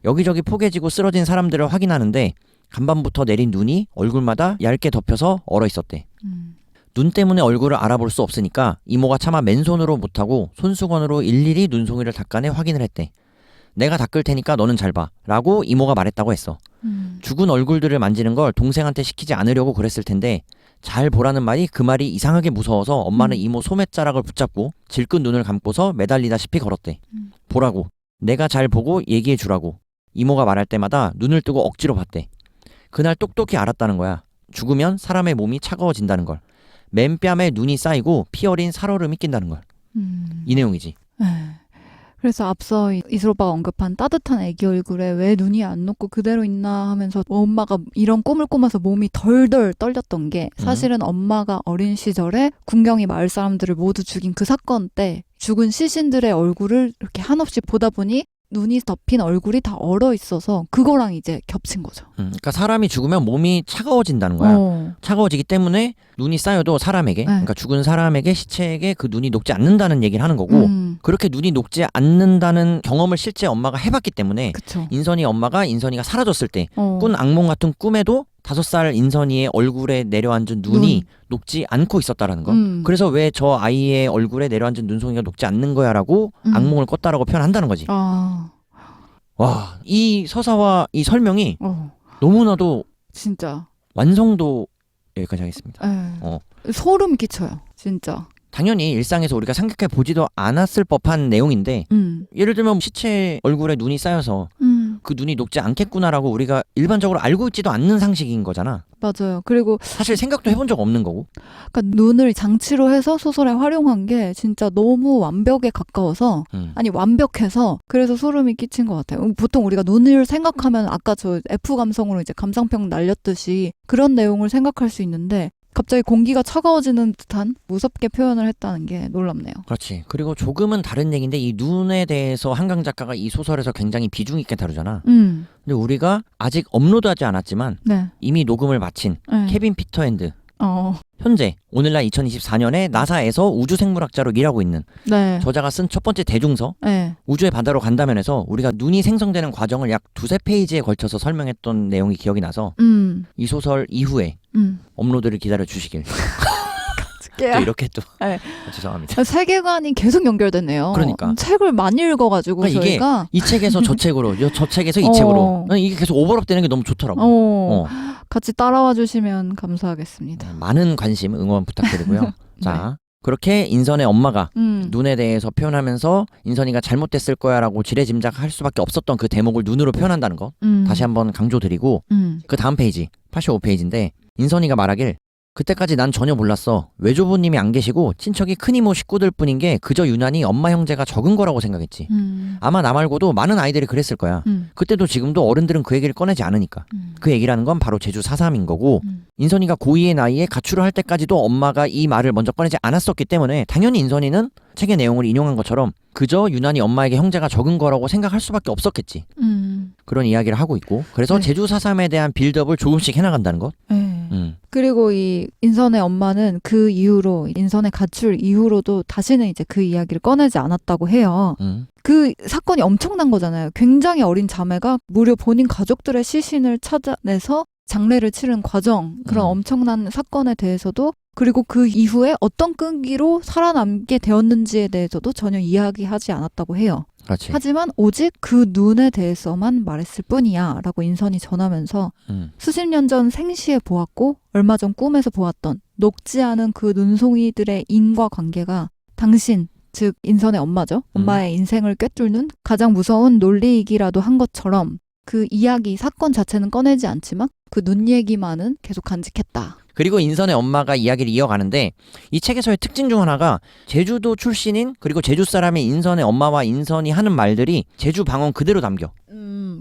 여기저기 포개지고 쓰러진 사람들을 확인하는데 간밤부터 내린 눈이 얼굴마다 얇게 덮여서 얼어 있었대. 눈 때문에 얼굴을 알아볼 수 없으니까 이모가 차마 맨손으로 못하고 손수건으로 일일이 눈송이를 닦아내 확인을 했대. 내가 닦을 테니까 너는 잘 봐 라고 이모가 말했다고 했어. 죽은 얼굴들을 만지는 걸 동생한테 시키지 않으려고 그랬을 텐데 잘 보라는 말이 그 말이 이상하게 무서워서 엄마는 이모 소매자락을 붙잡고 질끈 눈을 감고서 매달리다시피 걸었대. 보라고, 내가 잘 보고 얘기해 주라고. 이모가 말할 때마다 눈을 뜨고 억지로 봤대. 그날 똑똑히 알았다는 거야. 죽으면 사람의 몸이 차가워진다는 걸. 맨뺨에 눈이 쌓이고 피 어린 살얼음이 낀다는 걸. 이 내용이지. 그래서 앞서 이슬 오빠가 언급한 따뜻한 애기 얼굴에 왜 눈이 안 녹고 그대로 있나 하면서 엄마가 이런 꿈을 꾸면서 몸이 덜덜 떨렸던 게 사실은 엄마가 어린 시절에 군경이 마을 사람들을 모두 죽인 그 사건 때 죽은 시신들의 얼굴을 이렇게 한없이 보다 보니 눈이 덮인 얼굴이 다 얼어 있어서 그거랑 이제 겹친 거죠. 그러니까 사람이 죽으면 몸이 차가워진다는 거야. 차가워지기 때문에 눈이 쌓여도 사람에게, 그러니까 죽은 사람에게 시체에게 그 눈이 녹지 않는다는 얘기를 하는 거고 그렇게 눈이 녹지 않는다는 경험을 실제 엄마가 해봤기 때문에 그쵸. 인선이가 사라졌을 때 꾼 악몽 같은 꿈에도 5살 인선이의 얼굴에 내려앉은 눈이 녹지 않고 있었다라는 거. 그래서 왜 저 아이의 얼굴에 내려앉은 눈송이가 녹지 않는 거야라고 악몽을 꿨다라고 표현한다는 거지. 와, 이 서사와 이 설명이 너무나도 진짜 완성도 여기까지 하겠습니다. 소름 끼쳐요. 진짜. 당연히 일상에서 우리가 생각해 보지도 않았을 법한 내용인데 예를 들면 시체 얼굴에 눈이 쌓여서 그 눈이 녹지 않겠구나라고 우리가 일반적으로 알고 있지도 않는 상식인 거잖아. 맞아요. 그리고 사실 생각도 해본 적 없는 거고. 그러니까 눈을 장치로 해서 소설에 활용한 게 진짜 너무 완벽에 가까워서 아니 완벽해서 그래서 소름이 끼친 것 같아요. 보통 우리가 눈을 생각하면 아까 저 F 감성으로 이제 감상평 날렸듯이 그런 내용을 생각할 수 있는데 갑자기 공기가 차가워지는 듯한 무섭게 표현을 했다는 게 놀랍네요. 그렇지. 그리고 조금은 다른 얘기인데 이 눈에 대해서 한강 작가가 이 소설에서 굉장히 비중 있게 다루잖아. 근데 우리가 아직 업로드하지 않았지만 이미 녹음을 마친 케빈 피터핸드 현재 오늘날 2024년에 나사에서 우주생물학자로 일하고 있는 저자가 쓴 첫 번째 대중서 우주의 바다로 간다면에서 우리가 눈이 생성되는 과정을 약 2-3페이지에 걸쳐서 설명했던 내용이 기억이 나서 이 소설 이후에 업로드를 기다려 주시길. 또 이렇게 또 죄송합니다. 세계관이 계속 연결됐네요. 그러니까 책을 많이 읽어가지고 저희가 이 책에서 저 책으로, 저 책에서 이 책으로 이게 계속 오버랩되는 게 너무 좋더라고. 같이 따라와 주시면 감사하겠습니다. 많은 관심, 응원 부탁드리고요. 자, 그렇게 인선의 엄마가 눈에 대해서 표현하면서 인선이가 잘못됐을 거야라고 지레짐작할 수밖에 없었던 그 대목을 눈으로 표현한다는 거 다시 한번 강조드리고 그 다음 페이지 85페이지인데 인선이가 말하길 그때까지 난 전혀 몰랐어. 외조부님이 안 계시고 친척이 큰이모 식구들 뿐인 게 그저 유난히 엄마 형제가 적은 거라고 생각했지. 아마 나 말고도 많은 아이들이 그랬을 거야. 그때도 지금도 어른들은 그 얘기를 꺼내지 않으니까. 그 얘기라는 건 바로 제주 4.3인 거고 인선이가 고2의 나이에 가출을 할 때까지도 엄마가 이 말을 먼저 꺼내지 않았었기 때문에 당연히 인선이는 책의 내용을 인용한 것처럼 그저 유난히 엄마에게 형제가 적은 거라고 생각할 수밖에 없었겠지. 그런 이야기를 하고 있고 그래서 제주 4.3에 대한 빌드업을 조금씩 해나간다는 것. 그리고 이 인선의 엄마는 그 이후로 인선의 가출 이후로도 다시는 이제 그 이야기를 꺼내지 않았다고 해요. 그 사건이 엄청난 거잖아요. 굉장히 어린 자매가 무려 본인 가족들의 시신을 찾아내서 장례를 치른 과정, 그런 엄청난 사건에 대해서도, 그리고 그 이후에 어떤 끈기로 살아남게 되었는지에 대해서도 전혀 이야기하지 않았다고 해요. 그렇지. 하지만 오직 그 눈에 대해서만 말했을 뿐이야 라고 인선이 전하면서 수십 년 전 생시에 보았고 얼마 전 꿈에서 보았던 녹지 않은 그 눈송이들의 인과관계가 당신, 즉 인선의 엄마죠. 엄마의 인생을 꿰뚫는 가장 무서운 논리이기라도 한 것처럼 그 이야기, 사건 자체는 꺼내지 않지만 그 눈 얘기만은 계속 간직했다. 그리고 인선의 엄마가 이야기를 이어가는데 이 책에서의 특징 중 하나가 제주도 출신인 그리고 제주 사람인 인선의 엄마와 인선이 하는 말들이 제주 방언 그대로 담겨.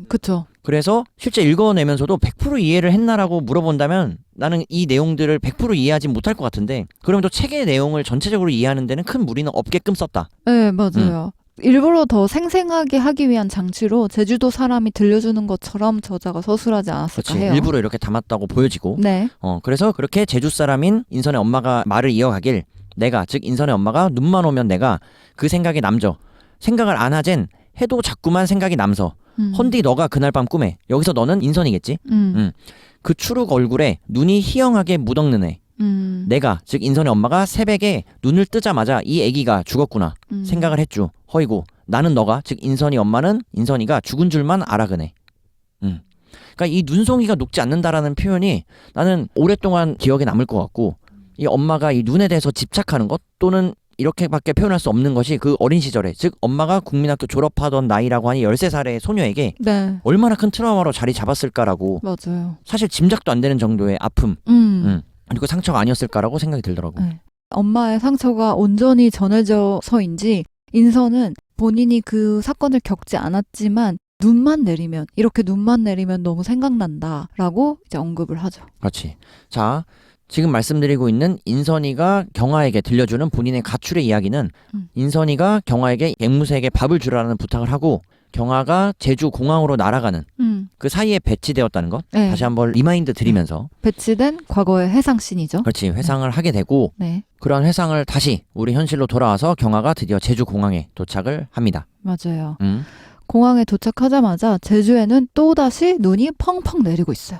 그쵸. 그래서 실제 읽어내면서도 100% 이해를 했나라고 물어본다면 나는 이 내용들을 100% 이해하지 못할 것 같은데, 그럼에도 책의 내용을 전체적으로 이해하는 데는 큰 무리는 없게끔 썼다. 네, 맞아요. 일부러 더 생생하게 하기 위한 장치로 제주도 사람이 들려주는 것처럼 저자가 서술하지 않았을까 그렇지. 해요. 일부러 이렇게 담았다고 보여지고. 네. 그래서 그렇게 제주 사람인 인선의 엄마가 말을 이어가길, 내가, 즉 인선의 엄마가 눈만 오면 내가 그 생각이 남져. 생각을 안 하젠 해도 자꾸만 생각이 남서. 헌디 너가 그날 밤 꿈에, 여기서 너는 인선이겠지? 그 추룩 얼굴에 눈이 희영하게 묻어있는 애. 내가, 즉 인선의 엄마가 새벽에 눈을 뜨자마자 이 애기가 죽었구나 생각을 했죠. 허이고 나는 너가, 즉 인선이 엄마는 인선이가 죽은 줄만 알아그네. 그러니까 이 눈송이가 녹지 않는다라는 표현이 나는 오랫동안 기억에 남을 것 같고, 이 엄마가 이 눈에 대해서 집착하는 것, 또는 이렇게밖에 표현할 수 없는 것이 그 어린 시절에, 즉 엄마가 국민학교 졸업하던 나이라고 하니 13살의 소녀에게 네. 얼마나 큰 트라우마로 자리 잡았을까라고, 맞아요. 사실 짐작도 안 되는 정도의 아픔, 그리고 상처가 아니었을까라고 생각이 들더라고. 네. 엄마의 상처가 온전히 전해져서인지 인선은 본인이 그 사건을 겪지 않았지만 눈만 내리면, 이렇게 눈만 내리면 너무 생각난다라고 이제 언급을 하죠. 그렇지. 자, 지금 말씀드리고 있는 인선이가 경아에게 들려주는 본인의 가출의 이야기는 인선이가 경아에게 앵무새에게 밥을 주라는 부탁을 하고 경아가 제주 공항으로 날아가는 그 사이에 배치되었다는 것. 네. 다시 한번 리마인드 드리면서 배치된 과거의 해상신이죠. 그렇지. 회상을 하게 되고, 네. 그런 회상을 다시 우리 현실로 돌아와서 경아가 드디어 제주 공항에 도착을 합니다. 맞아요. 공항에 도착하자마자 제주에는 또다시 눈이 펑펑 내리고 있어요.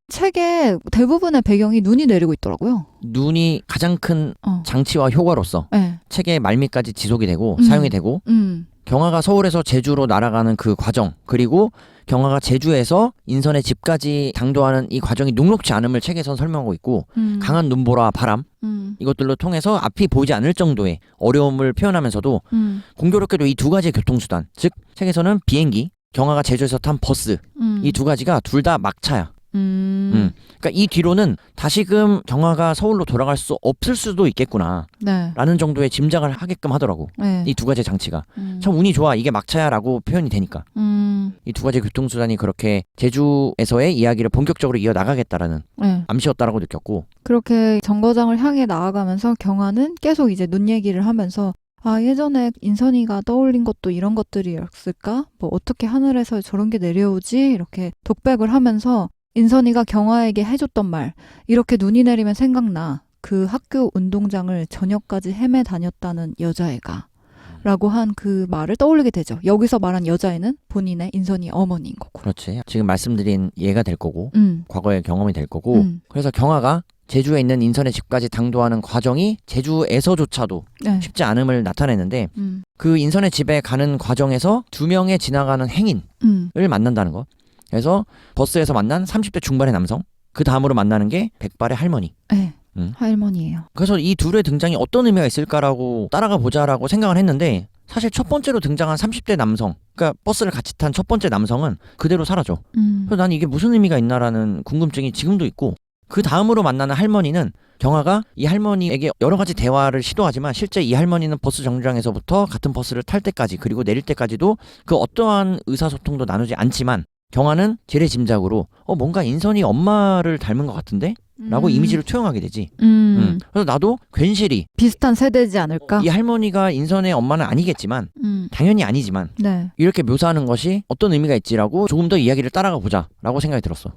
책의 대부분의 배경이 눈이 내리고 있더라고요. 눈이 가장 큰 장치와 효과로서 네. 책의 말미까지 지속이 되고 사용이 되고, 경아가 서울에서 제주로 날아가는 그 과정, 그리고 경아가 제주에서 인선의 집까지 당도하는 이 과정이 녹록지 않음을 책에선 설명하고 있고, 강한 눈보라 바람, 이것들로 통해서 앞이 보이지 않을 정도의 어려움을 표현하면서도 공교롭게도 이 두 가지의 교통수단, 즉 책에서는 비행기, 경아가 제주에서 탄 버스, 이 두 가지가 둘 다 막차야. 그러니까 이 뒤로는 다시금 경아가 서울로 돌아갈 수 없을 수도 있겠구나, 네. 라는 정도의 짐작을 하게끔 하더라고. 네. 이 두 가지 장치가 참 운이 좋아, 이게 막차야 라고 표현이 되니까. 이 두 가지 교통수단이 그렇게 제주에서의 이야기를 본격적으로 이어나가겠다라는 네. 암시였다라고 느꼈고, 그렇게 정거장을 향해 나아가면서 경아는 계속 이제 눈 얘기를 하면서, 아, 예전에 인선이가 떠올린 것도 이런 것들이었을까? 뭐 어떻게 하늘에서 저런 게 내려오지? 이렇게 독백을 하면서 인선이가 경아에게 해줬던 말, 이렇게 눈이 내리면 생각나. 그 학교 운동장을 저녁까지 헤매 다녔다는 여자애가 라고 한 그 말을 떠올리게 되죠. 여기서 말한 여자애는 본인의 인선이 어머니인 거고. 그렇지. 지금 말씀드린 얘가 될 거고, 과거의 경험이 될 거고, 그래서 경아가 제주에 있는 인선의 집까지 당도하는 과정이 제주에서조차도 네. 쉽지 않음을 나타내는데, 그 인선의 집에 가는 과정에서 두 명의 지나가는 행인을 만난다는 것. 그래서 버스에서 만난 30대 중반의 남성, 그 다음으로 만나는 게 백발의 할머니. 네. 할머니예요. 그래서 이 둘의 등장이 어떤 의미가 있을까라고 따라가 보자라고 생각을 했는데, 사실 첫 번째로 등장한 30대 남성, 그러니까 버스를 같이 탄 첫 번째 남성은 그대로 사라져. 그래서 난 이게 무슨 의미가 있나라는 궁금증이 지금도 있고, 그 다음으로 만나는 할머니는 경아가 이 할머니에게 여러 가지 대화를 시도하지만 실제 이 할머니는 버스 정류장에서부터 같은 버스를 탈 때까지, 그리고 내릴 때까지도 그 어떠한 의사소통도 나누지 않지만, 경아는 제래 짐작으로 뭔가 인선이 엄마를 닮은 것 같은데? 라고 이미지를 투영하게 되지. 그래서 나도 괜시리 비슷한 세대지 않을까? 이 할머니가 인선의 엄마는 아니겠지만, 당연히 아니지만, 네. 이렇게 묘사하는 것이 어떤 의미가 있지라고 조금 더 이야기를 따라가 보자 라고 생각이 들었어.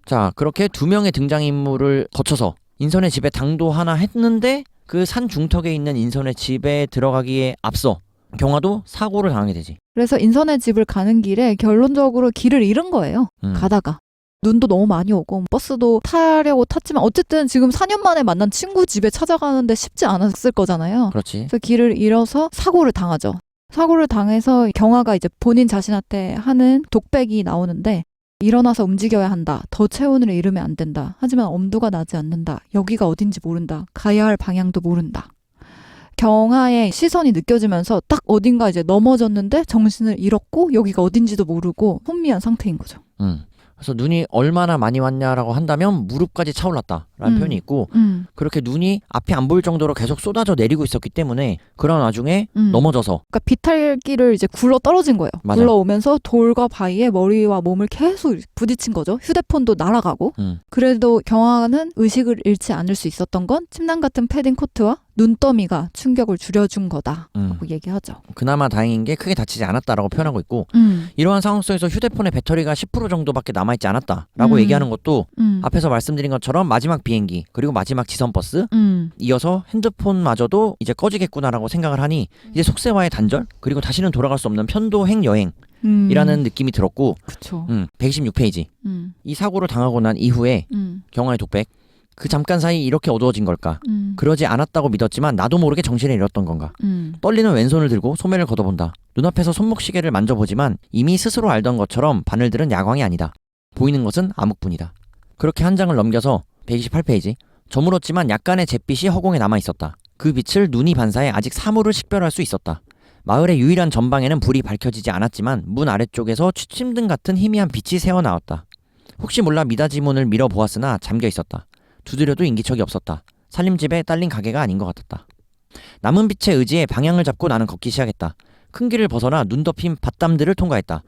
자, 그렇게 두 명의 등장인물을 거쳐서 인선의 집에 당도하나 했는데 그 산 중턱에 있는 인선의 집에 들어가기에 앞서 경화도 사고를 당하게 되지. 그래서 인선의 집을 가는 길에 결론적으로 길을 잃은 거예요. 가다가. 눈도 너무 많이 오고 버스도 타려고 탔지만 어쨌든 지금 4년 만에 만난 친구 집에 찾아가는데 쉽지 않았을 거잖아요. 그렇지. 그래서 길을 잃어서 사고를 당하죠. 사고를 당해서 경화가 이제 본인 자신한테 하는 독백이 나오는데 일어나서 움직여야 한다. 더 체온을 잃으면 안 된다. 하지만 엄두가 나지 않는다. 여기가 어딘지 모른다. 가야 할 방향도 모른다. 경화의 시선이 느껴지면서 딱 어딘가 이제 넘어졌는데 정신을 잃었고 여기가 어딘지도 모르고 혼미한 상태인 거죠. 그래서 눈이 얼마나 많이 왔냐라고 한다면 무릎까지 차올랐다라는 표현이 있고 그렇게 눈이 앞이 안 보일 정도로 계속 쏟아져 내리고 있었기 때문에 그런 와중에 넘어져서 그러니까 비탈길을 이제 굴러 떨어진 거예요. 맞아. 굴러오면서 돌과 바위에 머리와 몸을 계속 부딪힌 거죠. 휴대폰도 날아가고. 그래도 경화는 의식을 잃지 않을 수 있었던 건 침낭 같은 패딩 코트와 눈더미가 충격을 줄여준 거다라고 얘기하죠. 그나마 다행인 게 크게 다치지 않았다라고 표현하고 있고 이러한 상황 속에서 휴대폰의 배터리가 10% 정도밖에 남아있지 않았다라고 얘기하는 것도 앞에서 말씀드린 것처럼 마지막 비행기 그리고 마지막 지선버스 이어서 핸드폰마저도 이제 꺼지겠구나라고 생각을 하니 이제 속세와의 단절 그리고 다시는 돌아갈 수 없는 편도행 여행이라는 느낌이 들었고 그쵸. 126페이지 이 사고를 당하고 난 이후에 경화의 독백 그 잠깐 사이 이렇게 어두워진 걸까? 그러지 않았다고 믿었지만 나도 모르게 정신을 잃었던 건가? 떨리는 왼손을 들고 소매를 걷어본다. 눈앞에서 손목시계를 만져보지만 이미 스스로 알던 것처럼 바늘들은 야광이 아니다. 보이는 것은 암흑뿐이다. 그렇게 한 장을 넘겨서 128페이지 저물었지만 약간의 잿빛이 허공에 남아있었다. 그 빛을 눈이 반사해 아직 사물을 식별할 수 있었다. 마을의 유일한 전방에는 불이 밝혀지지 않았지만 문 아래쪽에서 취침등 같은 희미한 빛이 새어나왔다. 혹시 몰라 미닫이 문을 밀어보았으나 잠겨있었다. 두드려도 인기척이 없었다. 살림집에 딸린 가게가 아닌 것 같았다. 남은 빛에 의지해 방향을 잡고 나는 걷기 시작했다. 큰 길을 벗어나 눈 덮인 밭담들을 통과했다.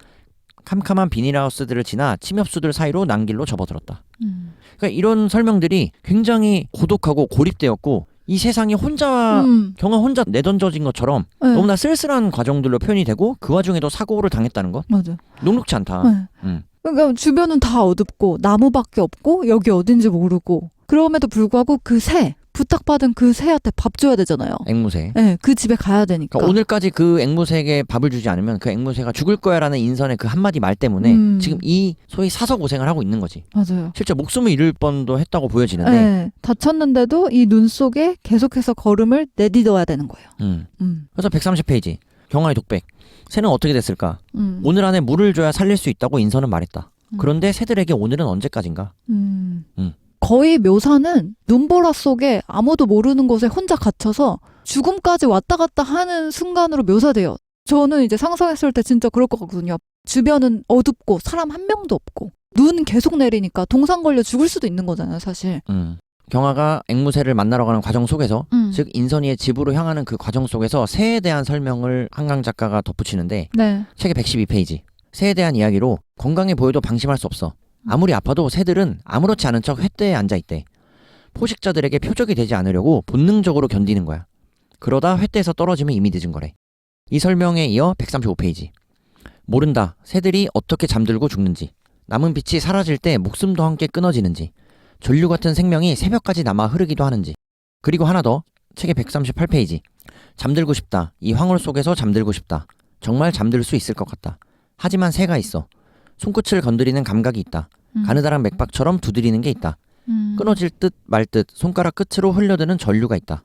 캄캄한 비닐하우스들을 지나 침엽수들 사이로 난길로 접어들었다. 그러니까 이런 설명들이 굉장히 고독하고 고립되었고 이 세상이 혼자 경화 혼자 내던져진 것처럼 네. 너무나 쓸쓸한 과정들로 표현이 되고 그 와중에도 사고를 당했다는 것 맞아. 녹록지 않다. 네. 그러니까 주변은 다 어둡고 나무밖에 없고 여기 어딘지 모르고 그럼에도 불구하고 그 새 부탁받은 그 새한테 밥 줘야 되잖아요. 앵무새. 네, 그 집에 가야 되니까. 그러니까 오늘까지 그 앵무새에게 밥을 주지 않으면 그 앵무새가 죽을 거야라는 인선의 그 한마디 말 때문에 지금 이 소위 사서 고생을 하고 있는 거지. 맞아요. 실제 목숨을 잃을 뻔도 했다고 보여지는데. 네, 다쳤는데도 이 눈 속에 계속해서 걸음을 내딛어야 되는 거예요. 그래서 130페이지 경화의 독백. 새는 어떻게 됐을까? 오늘 안에 물을 줘야 살릴 수 있다고 인선은 말했다. 그런데 새들에게 오늘은 언제까지인가? 거의 묘사는 눈보라 속에 아무도 모르는 곳에 혼자 갇혀서 죽음까지 왔다 갔다 하는 순간으로 묘사돼요. 저는 이제 상상했을 때 진짜 그럴 것 같거든요. 주변은 어둡고 사람 한 명도 없고 눈 계속 내리니까 동상 걸려 죽을 수도 있는 거잖아요, 사실. 경화가 앵무새를 만나러 가는 과정 속에서 즉 인선이의 집으로 향하는 그 과정 속에서 새에 대한 설명을 한강 작가가 덧붙이는데 네. 책의 112페이지 새에 대한 이야기로 건강해 보여도 방심할 수 없어. 아무리 아파도 새들은 아무렇지 않은 척 횃대에 앉아있대. 포식자들에게 표적이 되지 않으려고 본능적으로 견디는 거야. 그러다 횃대에서 떨어지면 이미 늦은 거래. 이 설명에 이어 135페이지 모른다. 새들이 어떻게 잠들고 죽는지 남은 빛이 사라질 때 목숨도 함께 끊어지는지 전류 같은 생명이 새벽까지 남아 흐르기도 하는지 그리고 하나 더 책의 138페이지 잠들고 싶다. 이 황홀 속에서 잠들고 싶다. 정말 잠들 수 있을 것 같다. 하지만 새가 있어. 손끝을 건드리는 감각이 있다. 가느다란 맥박처럼 두드리는 게 있다. 끊어질 듯 말 듯 손가락 끝으로 흘려드는 전류가 있다.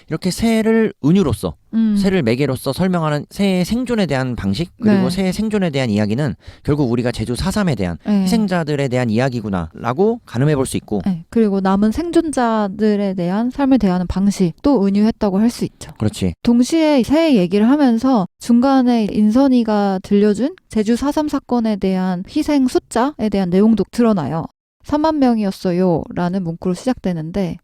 이렇게 새를 은유로서 새를 매개로서 설명하는 새의 생존에 대한 방식 그리고 네. 새의 생존에 대한 이야기는 결국 우리가 제주 4.3에 대한 네. 희생자들에 대한 이야기구나 라고 가늠해 볼 수 있고 네. 그리고 남은 생존자들에 대한 삶을 대하는 방식도 은유했다고 할 수 있죠. 그렇지. 동시에 새 얘기를 하면서 중간에 인선이가 들려준 제주 4.3 사건에 대한 희생 숫자에 대한 내용도 드러나요. 3만 명이었어요 라는 문구로 시작되는데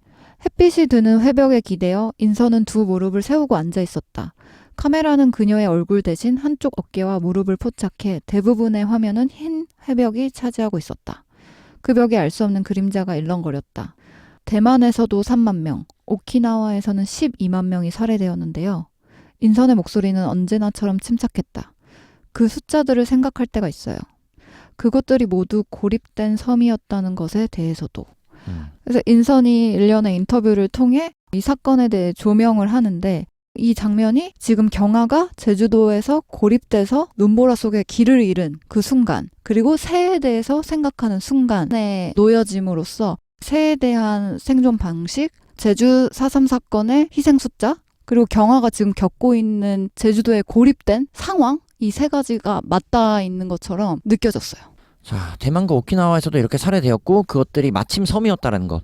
햇빛이 드는 회벽에 기대어 인선은 두 무릎을 세우고 앉아 있었다. 카메라는 그녀의 얼굴 대신 한쪽 어깨와 무릎을 포착해 대부분의 화면은 흰 회벽이 차지하고 있었다. 그 벽에 알 수 없는 그림자가 일렁거렸다. 대만에서도 3만 명, 오키나와에서는 12만 명이 살해되었는데요. 인선의 목소리는 언제나처럼 침착했다. 그 숫자들을 생각할 때가 있어요. 그것들이 모두 고립된 섬이었다는 것에 대해서도. 그래서 인선이 일련의 인터뷰를 통해 이 사건에 대해 조명을 하는데 이 장면이 지금 경아가 제주도에서 고립돼서 눈보라 속에 길을 잃은 그 순간, 그리고 새에 대해서 생각하는 순간에 놓여짐으로써 새에 대한 생존 방식, 제주 4.3 사건의 희생 숫자, 그리고 경아가 지금 겪고 있는 제주도에 고립된 상황, 이 세 가지가 맞닿아 있는 것처럼 느껴졌어요. 자, 대만과 오키나와에서도 이렇게 살해되었고 그것들이 마침 섬이었다라는 것.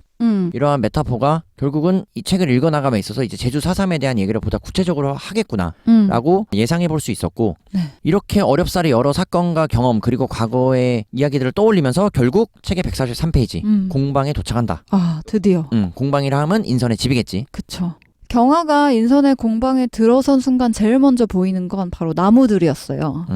이러한 메타포가 결국은 이 책을 읽어나감에 있어서 이제 제주 4.3에 대한 얘기를 보다 구체적으로 하겠구나라고 예상해 볼 수 있었고 네. 이렇게 어렵사리 여러 사건과 경험 그리고 과거의 이야기들을 떠올리면서 결국 책의 143페이지 공방에 도착한다. 아, 드디어. 공방이라 하면 인선의 집이겠지. 그쵸. 경아가 인선의 공방에 들어선 순간 제일 먼저 보이는 건 바로 나무들이었어요.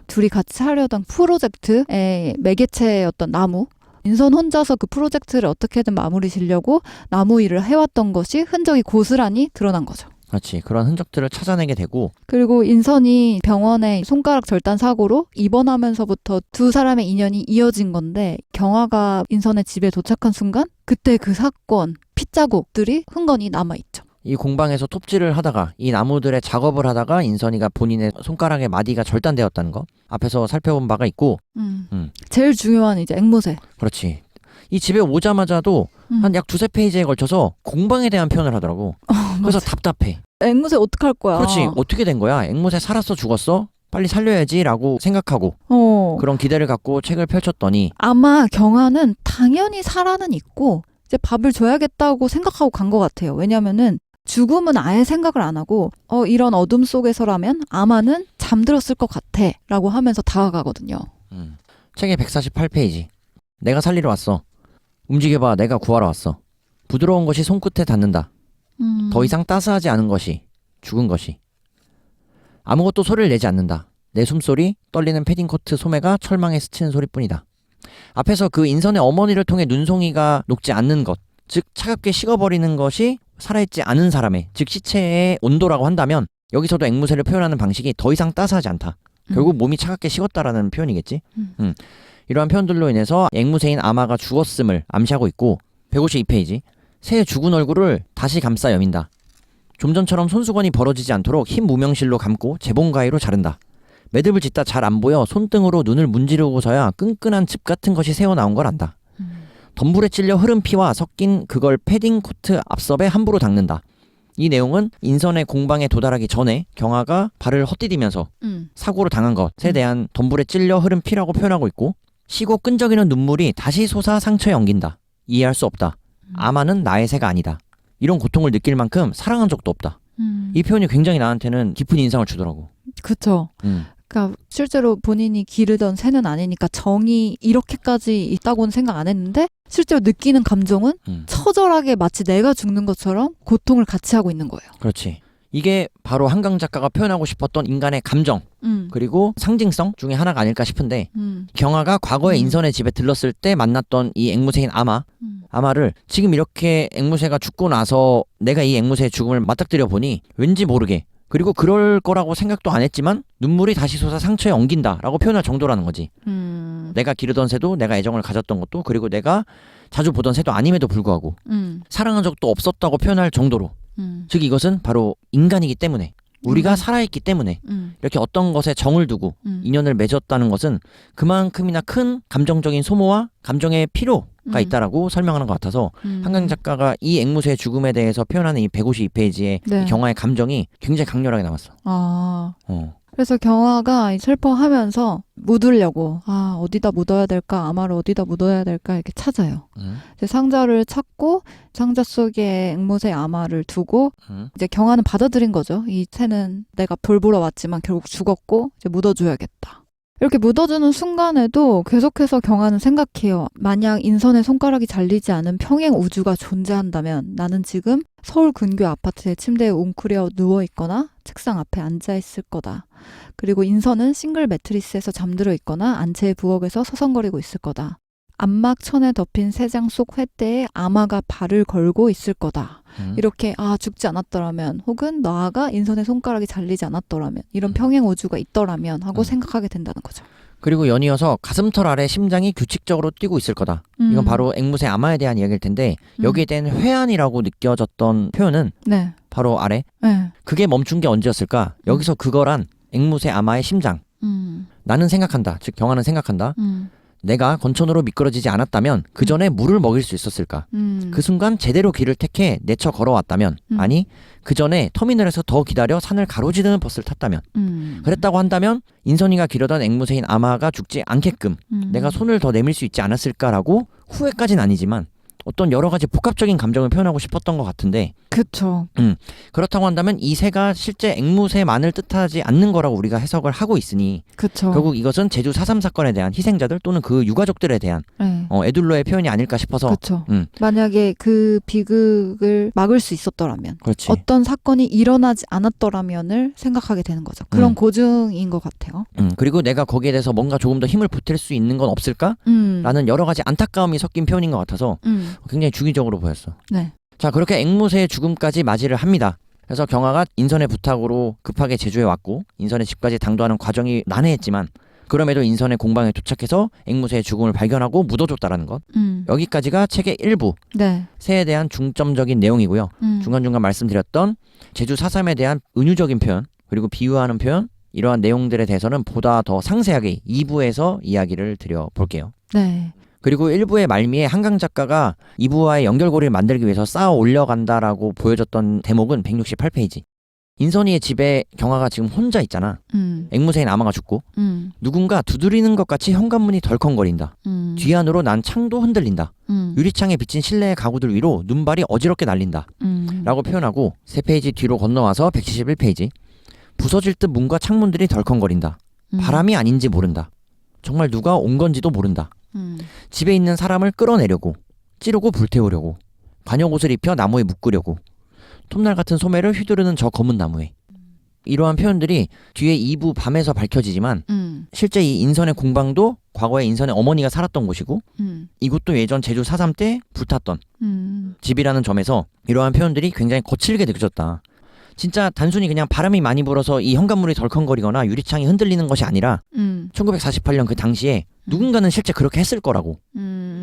둘이 같이 하려던 프로젝트의 매개체였던 나무. 인선 혼자서 그 프로젝트를 어떻게든 마무리 지려고 나무 일을 해왔던 것이 흔적이 고스란히 드러난 거죠. 그렇지. 그런 흔적들을 찾아내게 되고 그리고 인선이 병원에 손가락 절단 사고로 입원하면서부터 두 사람의 인연이 이어진 건데 경아가 인선의 집에 도착한 순간 그때 그 사건 핏자국들이 흥건히 남아있죠. 이 공방에서 톱질을 하다가 이 나무들의 작업을 하다가 인선이가 본인의 손가락의 마디가 절단되었다는 거 앞에서 살펴본 바가 있고 제일 중요한 이제 앵무새. 그렇지. 이 집에 오자마자도 한 약 두세 페이지에 걸쳐서 공방에 대한 표현을 하더라고. 그래서 맞아. 답답해. 앵무새 어떡할 거야. 그렇지. 어떻게 된 거야? 앵무새 살았어 죽었어? 빨리 살려야지 라고 생각하고 그런 기대를 갖고 책을 펼쳤더니 아마 경아는 당연히 살아는 있고 이제 밥을 줘야겠다고 생각하고 간 것 같아요. 왜냐면은 죽음은 아예 생각을 안 하고 이런 어둠 속에서라면 아마는 잠들었을 것 같아 라고 하면서 다가가거든요. 책의 148페이지. 내가 살리러 왔어. 움직여봐. 내가 구하러 왔어. 부드러운 것이 손끝에 닿는다. 더 이상 따스하지 않은 것이, 죽은 것이. 아무것도 소리를 내지 않는다. 내 숨소리, 떨리는 패딩코트 소매가 철망에 스치는 소리뿐이다. 앞에서 그 인선의 어머니를 통해 눈송이가 녹지 않는 것, 즉 차갑게 식어버리는 것이 살아있지 않은 사람의, 즉 시체의 온도라고 한다면 여기서도 앵무새를 표현하는 방식이 더 이상 따스하지 않다. 결국 몸이 차갑게 식었다라는 표현이겠지. 이러한 표현들로 인해서 앵무새인 아마가 죽었음을 암시하고 있고 152페이지. 새의 죽은 얼굴을 다시 감싸 여민다. 좀 전처럼 손수건이 벌어지지 않도록 흰 무명실로 감고 재봉가위로 자른다. 매듭을 짓다 잘 안 보여 손등으로 눈을 문지르고서야 끈끈한 즙 같은 것이 새어나온 걸 안다. 덤불에 찔려 흐른 피와 섞인 그걸 패딩 코트 앞섭에 함부로 닦는다. 이 내용은 인선의 공방에 도달하기 전에 경아가 발을 헛디디면서 사고로 당한 것에 대한 덤불에 찔려 흐른 피라고 표현하고 있고 시고 끈적이는 눈물이 다시 솟아 상처에 엉긴다. 이해할 수 없다. 아마는 나의 새가 아니다. 이런 고통을 느낄 만큼 사랑한 적도 없다. 이 표현이 굉장히 나한테는 깊은 인상을 주더라고. 그쵸. 그러니까 실제로 본인이 기르던 새는 아니니까 정이 이렇게까지 있다고는 생각 안 했는데 실제로 느끼는 감정은 처절하게 마치 내가 죽는 것처럼 고통을 같이 하고 있는 거예요. 그렇지. 이게 바로 한강 작가가 표현하고 싶었던 인간의 감정 그리고 상징성 중에 하나가 아닐까 싶은데 경아가 과거에 인선의 집에 들렀을 때 만났던 이 앵무새인 아마를 지금 이렇게 앵무새가 죽고 나서 내가 이 앵무새의 죽음을 맞닥뜨려 보니 왠지 모르게 그리고 그럴 거라고 생각도 안 했지만 눈물이 다시 솟아 상처에 엉긴다라고 표현할 정도라는 거지. 내가 기르던 새도 내가 애정을 가졌던 것도 그리고 내가 자주 보던 새도 아님에도 불구하고 사랑한 적도 없었다고 표현할 정도로 즉 이것은 바로 인간이기 때문에 우리가 살아있기 때문에 이렇게 어떤 것에 정을 두고 인연을 맺었다는 것은 그만큼이나 큰 감정적인 소모와 감정의 필요가 있다라고 설명하는 것 같아서 한강 작가가 이 앵무새의 죽음에 대해서 표현하는 이 152페이지의 네. 이 경아의 감정이 굉장히 강렬하게 나왔어. 그래서 경아가 슬퍼하면서 묻으려고 어디다 묻어야 될까 아마를 어디다 묻어야 될까 이렇게 찾아요. 이제 상자를 찾고 상자 속에 앵무새 아마를 두고 이제 경아는 받아들인 거죠. 이 새는 내가 돌보러 왔지만 결국 죽었고 이제 묻어줘야겠다. 이렇게 묻어주는 순간에도 계속해서 경아는 생각해요. 만약 인선의 손가락이 잘리지 않은 평행 우주가 존재한다면 나는 지금 서울 근교 아파트의 침대에 웅크려 누워있거나 책상 앞에 앉아있을 거다. 그리고 인선은 싱글 매트리스에서 잠들어 있거나 안채의 부엌에서 서성거리고 있을 거다. 안막천에 덮인 새장 속 횃대에 아마가 발을 걸고 있을 거다. 이렇게 죽지 않았더라면 혹은 나아가 인선의 손가락이 잘리지 않았더라면 이런 평행 우주가 있더라면 하고 생각하게 된다는 거죠. 그리고 연이어서 가슴털 아래 심장이 규칙적으로 뛰고 있을 거다. 이건 바로 앵무새 아마에 대한 이야기일 텐데 여기에 대한 회한이라고 느껴졌던 표현은 네. 바로 아래. 네. 그게 멈춘 게 언제였을까? 여기서 그거란 앵무새 아마의 심장. 나는 생각한다. 즉 경아는 생각한다. 내가 건천으로 미끄러지지 않았다면 그 전에 물을 먹일 수 있었을까? 그 순간 제대로 길을 택해 내쳐 걸어왔다면 아니 그 전에 터미널에서 더 기다려 산을 가로지르는 버스를 탔다면 그랬다고 한다면 인선이가 기르던 앵무새인 아마가 죽지 않게끔 내가 손을 더 내밀 수 있지 않았을까라고 후회까지는 아니지만 어떤 여러 가지 복합적인 감정을 표현하고 싶었던 것 같은데 그쵸. 그렇다고 한다면 이 새가 실제 앵무새만을 뜻하지 않는 거라고 우리가 해석을 하고 있으니 그쵸. 결국 이것은 제주 4.3 사건에 대한 희생자들 또는 그 유가족들에 대한 네. 에둘러의 표현이 아닐까 싶어서 그쵸. 만약에 그 비극을 막을 수 있었더라면 그렇지. 어떤 사건이 일어나지 않았더라면을 생각하게 되는 거죠. 그런 고증인 것 같아요. 그리고 내가 거기에 대해서 뭔가 조금 더 힘을 보탤 수 있는 건 없을까? 라는 여러 가지 안타까움이 섞인 표현인 것 같아서 굉장히 주기적으로 보였어. 네. 자, 그렇게 앵무새의 죽음까지 맞이를 합니다. 그래서 경아가 인선의 부탁으로 급하게 제주에 왔고 인선의 집까지 당도하는 과정이 난해했지만 그럼에도 인선의 공방에 도착해서 앵무새의 죽음을 발견하고 묻어줬다라는 것. 여기까지가 책의 일부. 네. 새에 대한 중점적인 내용이고요. 중간중간 말씀드렸던 제주 4.3에 대한 은유적인 표현 그리고 비유하는 표현 이러한 내용들에 대해서는 보다 더 상세하게 2부에서 이야기를 드려볼게요. 네. 그리고 1부의 말미에 한강 작가가 2부와의 연결고리를 만들기 위해서 쌓아 올려간다라고 보여줬던 대목은 168페이지. 인선이의 집에 경아가 지금 혼자 있잖아. 앵무새인 아마가 죽고 누군가 두드리는 것 같이 현관문이 덜컹거린다. 뒤안으로 난 창도 흔들린다. 유리창에 비친 실내의 가구들 위로 눈발이 어지럽게 날린다. 라고 표현하고 3페이지 뒤로 건너와서 171페이지. 부서질 듯 문과 창문들이 덜컹거린다. 바람이 아닌지 모른다. 정말 누가 온 건지도 모른다. 집에 있는 사람을 끌어내려고 찌르고 불태우려고 관역 옷을 입혀 나무에 묶으려고 톱날 같은 소매를 휘두르는 저 검은 나무에 이러한 표현들이 뒤에 2부 밤에서 밝혀지지만 실제 이 인선의 공방도 과거에 인선의 어머니가 살았던 곳이고 이곳도 예전 제주 4.3 때 불탔던 집이라는 점에서 이러한 표현들이 굉장히 거칠게 느껴졌다. 진짜 단순히 그냥 바람이 많이 불어서 이 현관문이 덜컹거리거나 유리창이 흔들리는 것이 아니라 1948년 그 당시에 누군가는 실제 그렇게 했을 거라고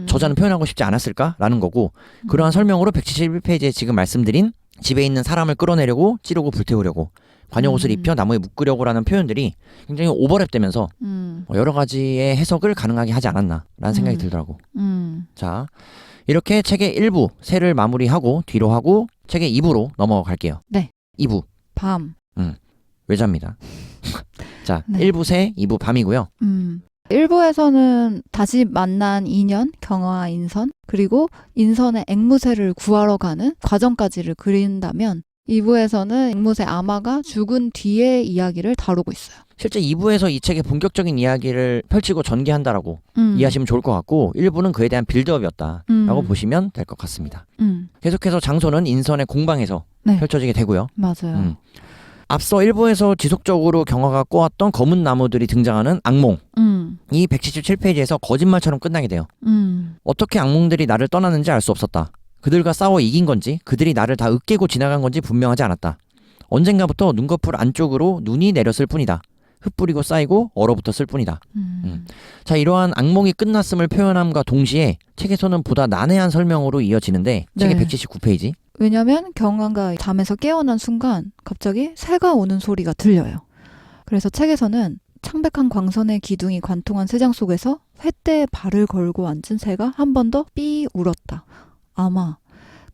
저자는 표현하고 싶지 않았을까라는 거고 그러한 설명으로 171페이지에 지금 말씀드린 집에 있는 사람을 끌어내려고 찌르고 불태우려고 관역 옷을 입혀 나무에 묶으려고라는 표현들이 굉장히 오버랩되면서 여러 가지의 해석을 가능하게 하지 않았나라는 생각이 들더라고. 자, 이렇게 책의 1부 새를 마무리하고 뒤로 하고 책의 2부로 넘어갈게요. 네. 2부 밤. 외자입니다. 자, 네. 1부 새, 2부 밤이고요. 1부에서는 다시 만난 인연, 경아 인선, 그리고 인선의 앵무새를 구하러 가는 과정까지를 그린다면 2부에서는 앵무새 아마가 죽은 뒤의 이야기를 다루고 있어요. 실제 2부에서 이 책의 본격적인 이야기를 펼치고 전개한다라고 이해하시면 좋을 것 같고 1부는 그에 대한 빌드업이었다라고 보시면 될 것 같습니다. 계속해서 장소는 인선의 공방에서 네. 펼쳐지게 되고요. 맞아요. 앞서 1부에서 지속적으로 경화가 꼬았던 검은 나무들이 등장하는 악몽. 이 177페이지에서 거짓말처럼 끝나게 돼요. 어떻게 악몽들이 나를 떠났는지 알 수 없었다. 그들과 싸워 이긴 건지 그들이 나를 다 으깨고 지나간 건지 분명하지 않았다. 언젠가부터 눈꺼풀 안쪽으로 눈이 내렸을 뿐이다. 흩뿌리고 쌓이고 얼어붙었을 뿐이다. 자, 이러한 악몽이 끝났음을 표현함과 동시에 책에서는 보다 난해한 설명으로 이어지는데 책의 네. 179페이지. 왜냐면 경아가 잠에서 깨어난 순간 갑자기 새가 오는 소리가 들려요. 그래서 책에서는 창백한 광선의 기둥이 관통한 새장 속에서 횃대에 발을 걸고 앉은 새가 한 번 더 삐 울었다. 아마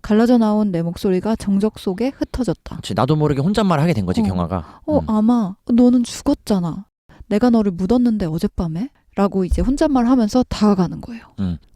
갈라져 나온 내 목소리가 정적 속에 흩어졌다. 그치, 나도 모르게 혼잣말 하게 된 거지 경화가. 아마 너는 죽었잖아. 내가 너를 묻었는데 어젯밤에? 라고 이제 혼잣말 하면서 다가가는 거예요.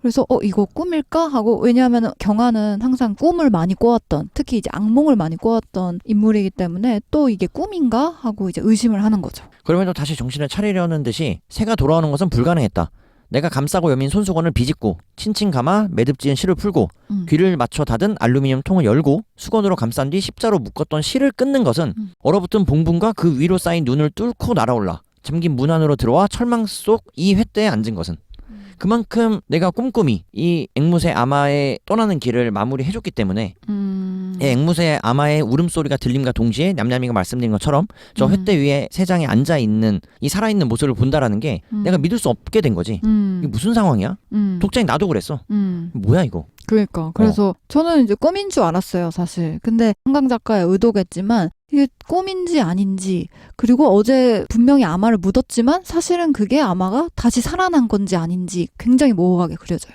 그래서 이거 꿈일까? 하고 왜냐하면 경아는 항상 꿈을 많이 꿔왔던 특히 이제 악몽을 많이 꿔왔던 인물이기 때문에 또 이게 꿈인가? 하고 이제 의심을 하는 거죠. 그러면 또 다시 정신을 차리려는 듯이 새가 돌아오는 것은 불가능했다. 내가 감싸고 여민 손수건을 비집고 칭칭 감아 매듭 지은 실을 풀고 귀를 맞춰 닫은 알루미늄 통을 열고 수건으로 감싼 뒤 십자로 묶었던 실을 끊는 것은 얼어붙은 봉분과 그 위로 쌓인 눈을 뚫고 날아올라 잠긴 문 안으로 들어와 철망 속 이 횃대에 앉은 것은 그만큼 내가 꼼꼼히 이 앵무새 아마의 떠나는 길을 마무리해줬기 때문에 이 앵무새 아마의 울음소리가 들림과 동시에 냠냠이가 말씀드린 것처럼 저 횃대 위에 새장이 앉아있는 이 살아있는 모습을 본다라는 게 내가 믿을 수 없게 된 거지. 이게 무슨 상황이야? 독자인 나도 그랬어. 뭐야 이거? 그러니까 그래서 저는 이제 꿈인 줄 알았어요, 사실. 근데 한강 작가의 의도겠지만 이게 꿈인지 아닌지, 그리고 어제 분명히 아마를 묻었지만 사실은 그게 아마가 다시 살아난 건지 아닌지 굉장히 모호하게 그려져요.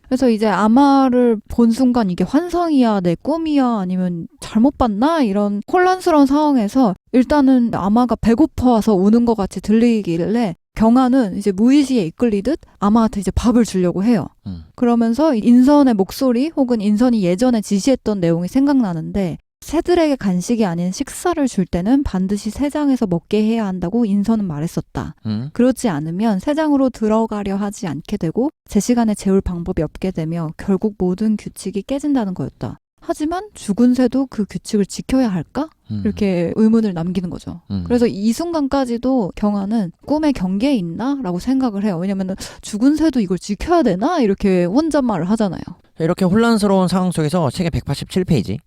그래서 이제 아마를 본 순간 이게 환상이야, 내 꿈이야, 아니면 잘못 봤나? 이런 혼란스러운 상황에서 일단은 아마가 배고파서 우는 것 같이 들리길래 경아는 이제 무의식에 이끌리듯 아마한테 이제 밥을 주려고 해요. 그러면서 인선의 목소리 혹은 인선이 예전에 지시했던 내용이 생각나는데, 새들에게 간식이 아닌 식사를 줄 때는 반드시 새장에서 먹게 해야 한다고 인선은 말했었다. 그렇지 않으면 새장으로 들어가려 하지 않게 되고 제 시간에 재울 방법이 없게 되며 결국 모든 규칙이 깨진다는 거였다. 하지만 죽은 새도 그 규칙을 지켜야 할까? 이렇게 의문을 남기는 거죠. 그래서 이 순간까지도 경아는 꿈의 경계에 있나? 라고 생각을 해요. 왜냐면 죽은 새도 이걸 지켜야 되나? 이렇게 혼잣말을 하잖아요. 이렇게 혼란스러운 상황 속에서 책의 187페이지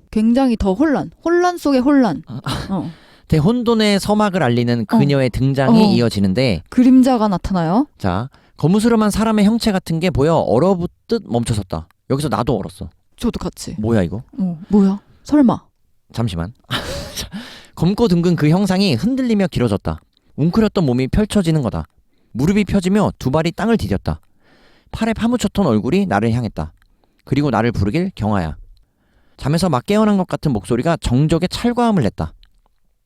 굉장히 더 혼란 속의 혼란. 대혼돈의 서막을 알리는 그녀의 등장이 이어지는데 그림자가 나타나요. 자, 거무스름한 사람의 형체 같은 게 보여 얼어붙듯 멈춰섰다. 여기서 나도 얼었어. 저도 같이. 뭐야 이거? 뭐야? 설마. 잠시만. 검고 둥근 그 형상이 흔들리며 길어졌다. 웅크렸던 몸이 펼쳐지는 거다. 무릎이 펴지며 두 발이 땅을 디뎠다. 팔에 파묻혔던 얼굴이 나를 향했다. 그리고 나를 부르길 경아야. 잠에서 막 깨어난 것 같은 목소리가 정적의 찰과함을 냈다.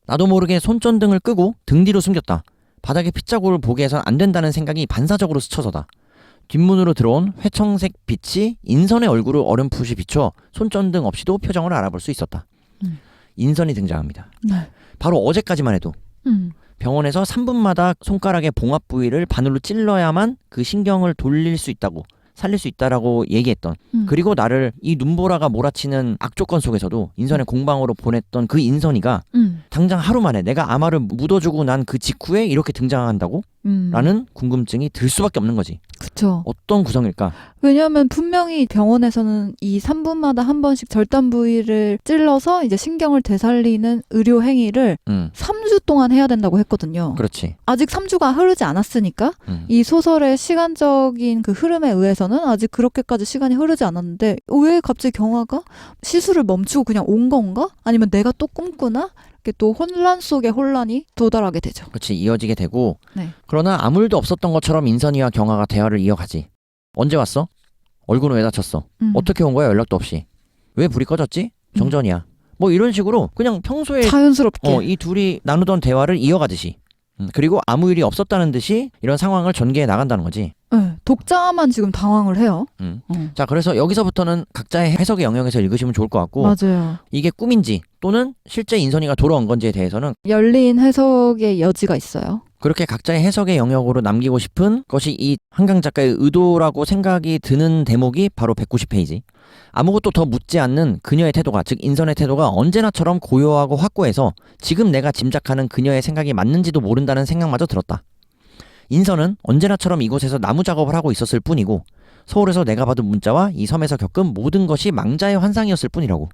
나도 모르게 손전등을 끄고 등 뒤로 숨겼다. 바닥에 핏자국을 보게 해선 안 된다는 생각이 반사적으로 스쳐서다. 뒷문으로 들어온 회청색 빛이 인선의 얼굴을 어렴풋이 비춰 손전등 없이도 표정을 알아볼 수 있었다. 인선이 등장합니다. 네. 바로 어제까지만 해도 병원에서 3분마다 손가락의 봉합 부위를 바늘로 찔러야만 그 신경을 돌릴 수 있다고, 살릴 수 있다라고 얘기했던, 그리고 나를 이 눈보라가 몰아치는 악조건 속에서도 인선의 공방으로 보냈던 그 인선이가 당장 하루 만에 내가 아마를 묻어주고 난 그 직후에 이렇게 등장한다고? 라는 궁금증이 들 수밖에 없는 거지. 그쵸. 어떤 구성일까? 왜냐하면 분명히 병원에서는 이 3분마다 한 번씩 절단 부위를 찔러서 이제 신경을 되살리는 의료 행위를 3주 동안 해야 된다고 했거든요. 그렇지. 아직 3주가 흐르지 않았으니까 이 소설의 시간적인 그 흐름에 의해서는 아직 그렇게까지 시간이 흐르지 않았는데 왜 갑자기 경아가 시술을 멈추고 그냥 온 건가? 아니면 내가 또 꿈꾸나? 이렇게 또 혼란 속의 혼란이 도달하게 되죠. 그렇지. 이어지게 되고 네. 그러나 아무 일도 없었던 것처럼 인선이와 경아가 대화를 이어가지. 언제 왔어? 얼굴은 왜 다쳤어? 어떻게 온 거야? 연락도 없이. 왜 불이 꺼졌지? 정전이야. 뭐 이런 식으로 그냥 평소에 자연스럽게 이 둘이 나누던 대화를 이어가듯이, 그리고 아무 일이 없었다는 듯이 이런 상황을 전개해 나간다는 거지. 네, 독자만 지금 당황을 해요. 자, 그래서 여기서부터는 각자의 해석의 영역에서 읽으시면 좋을 것 같고, 맞아요. 이게 꿈인지 또는 실제 인선이가 돌아온 건지에 대해서는 열린 해석의 여지가 있어요. 그렇게 각자의 해석의 영역으로 남기고 싶은 것이 이 한강 작가의 의도라고 생각이 드는 대목이 바로 190페이지. 아무것도 더 묻지 않는 그녀의 태도가, 즉 인선의 태도가 언제나처럼 고요하고 확고해서 지금 내가 짐작하는 그녀의 생각이 맞는지도 모른다는 생각마저 들었다. 인선은 언제나처럼 이곳에서 나무 작업을 하고 있었을 뿐이고 서울에서 내가 받은 문자와 이 섬에서 겪은 모든 것이 망자의 환상이었을 뿐이라고.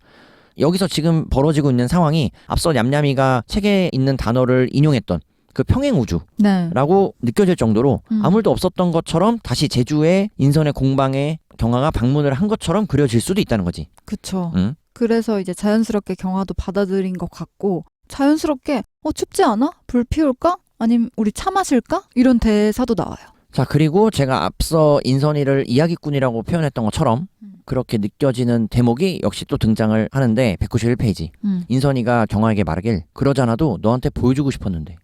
여기서 지금 벌어지고 있는 상황이 앞서 냠냠이가 책에 있는 단어를 인용했던 그 평행우주라고 네. 느껴질 정도로 아무 일도 없었던 것처럼 다시 제주의 인선의 공방에 경아가 방문을 한 것처럼 그려질 수도 있다는 거지. 그쵸. 그래서 이제 자연스럽게 경아도 받아들인 것 같고, 자연스럽게 춥지 않아? 불 피울까? 아니면 우리 차 마실까? 이런 대사도 나와요. 자, 그리고 제가 앞서 인선이를 이야기꾼이라고 표현했던 것처럼 그렇게 느껴지는 대목이 역시 또 등장을 하는데 191페이지. 인선이가 경아에게 말하길, 그러잖아도 너한테 보여주고 싶었는데.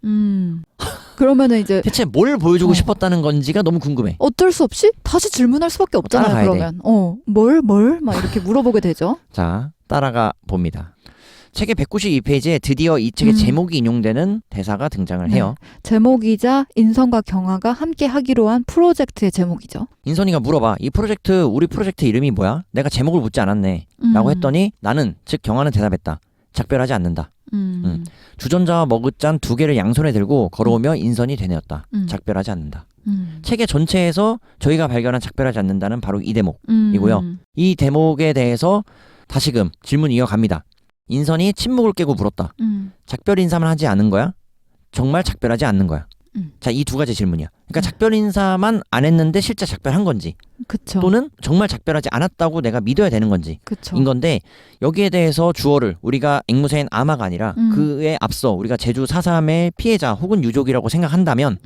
그러면은 이제 대체 뭘 보여주고 싶었다는 건지가 너무 궁금해. 어쩔 수 없이 다시 질문할 수밖에 없잖아요. 따라가야 그러면 뭘 막 이렇게 물어보게 되죠. 자, 따라가 봅니다. 책의 192페이지에 드디어 이 책의 제목이 인용되는 대사가 등장을 해요. 제목이자 인선과 경아가 함께 하기로 한 프로젝트의 제목이죠. 인선이가 물어봐. 이 프로젝트, 우리 프로젝트 이름이 뭐야? 내가 제목을 묻지 않았네. 라고 했더니 나는, 즉 경아는 대답했다. 작별하지 않는다. 주전자와 머그잔 2개를 양손에 들고 걸어오며 인선이 되뇌었다. 작별하지 않는다. 책의 전체에서 저희가 발견한 작별하지 않는다는 바로 이 대목이고요. 이 대목에 대해서 다시금 질문 이어갑니다. 인선이 침묵을 깨고 물었다. 작별 인사만 하지 않은 거야? 정말 작별하지 않는 거야? 자, 이 2가지 질문이야. 그러니까 작별 인사만 안 했는데 실제 작별한 건지, 그쵸. 또는 정말 작별하지 않았다고 내가 믿어야 되는 건지, 그쵸. 인 건데, 여기에 대해서 주어를 우리가 앵무새인 아마가 아니라 그에 앞서 우리가 제주 4.3의 피해자 혹은 유족이라고 생각한다면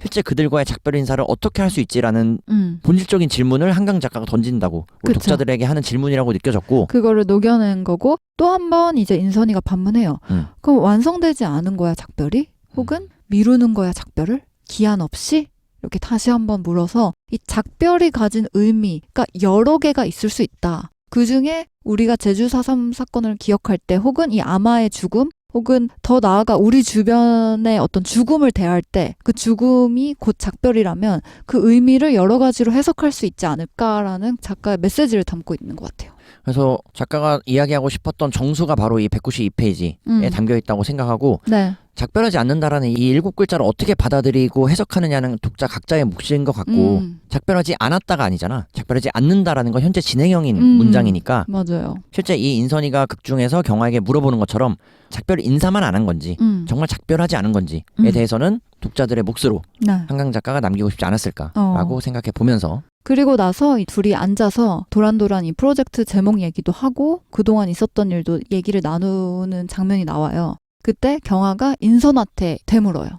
실제 그들과의 작별 인사를 어떻게 할 수 있지라는 본질적인 질문을 한강 작가가 던진다고 우리 그쵸. 독자들에게 하는 질문이라고 느껴졌고, 그거를 녹여낸 거고, 또 한 번 이제 인선이가 반문해요. 그럼 완성되지 않은 거야, 작별이? 혹은 미루는 거야, 작별을? 기한 없이? 이렇게 다시 한번 물어서 이 작별이 가진 의미, 그러니까 여러 개가 있을 수 있다. 그중에 우리가 제주 4.3 사건을 기억할 때, 혹은 이 아마의 죽음, 혹은 더 나아가 우리 주변의 어떤 죽음을 대할 때 그 죽음이 곧 작별이라면 그 의미를 여러 가지로 해석할 수 있지 않을까라는 작가의 메시지를 담고 있는 것 같아요. 그래서 작가가 이야기하고 싶었던 정수가 바로 이 192페이지에 담겨 있다고 생각하고, 네. 작별하지 않는다라는 이 7글자를 어떻게 받아들이고 해석하느냐는 독자 각자의 몫인 것 같고, 작별하지 않았다가 아니잖아. 작별하지 않는다라는 건 현재 진행형인 문장이니까, 맞아요. 실제 이 인선이가 극중에서 경화에게 물어보는 것처럼 작별 인사만 안 한 건지 정말 작별하지 않은 건지에 대해서는 독자들의 몫으로 네. 한강 작가가 남기고 싶지 않았을까라고 생각해 보면서, 그리고 나서 이 둘이 앉아서 도란도란 이 프로젝트 제목 얘기도 하고 그동안 있었던 일도 얘기를 나누는 장면이 나와요. 그때 경아가 인선한테 되물어요.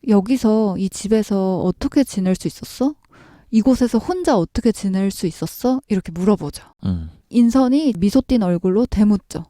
여기서 이 집에서 어떻게 지낼 수 있었어? 이곳에서 혼자 어떻게 지낼 수 있었어? 이렇게 물어보죠. 인선이 미소 띈 얼굴로 되묻죠.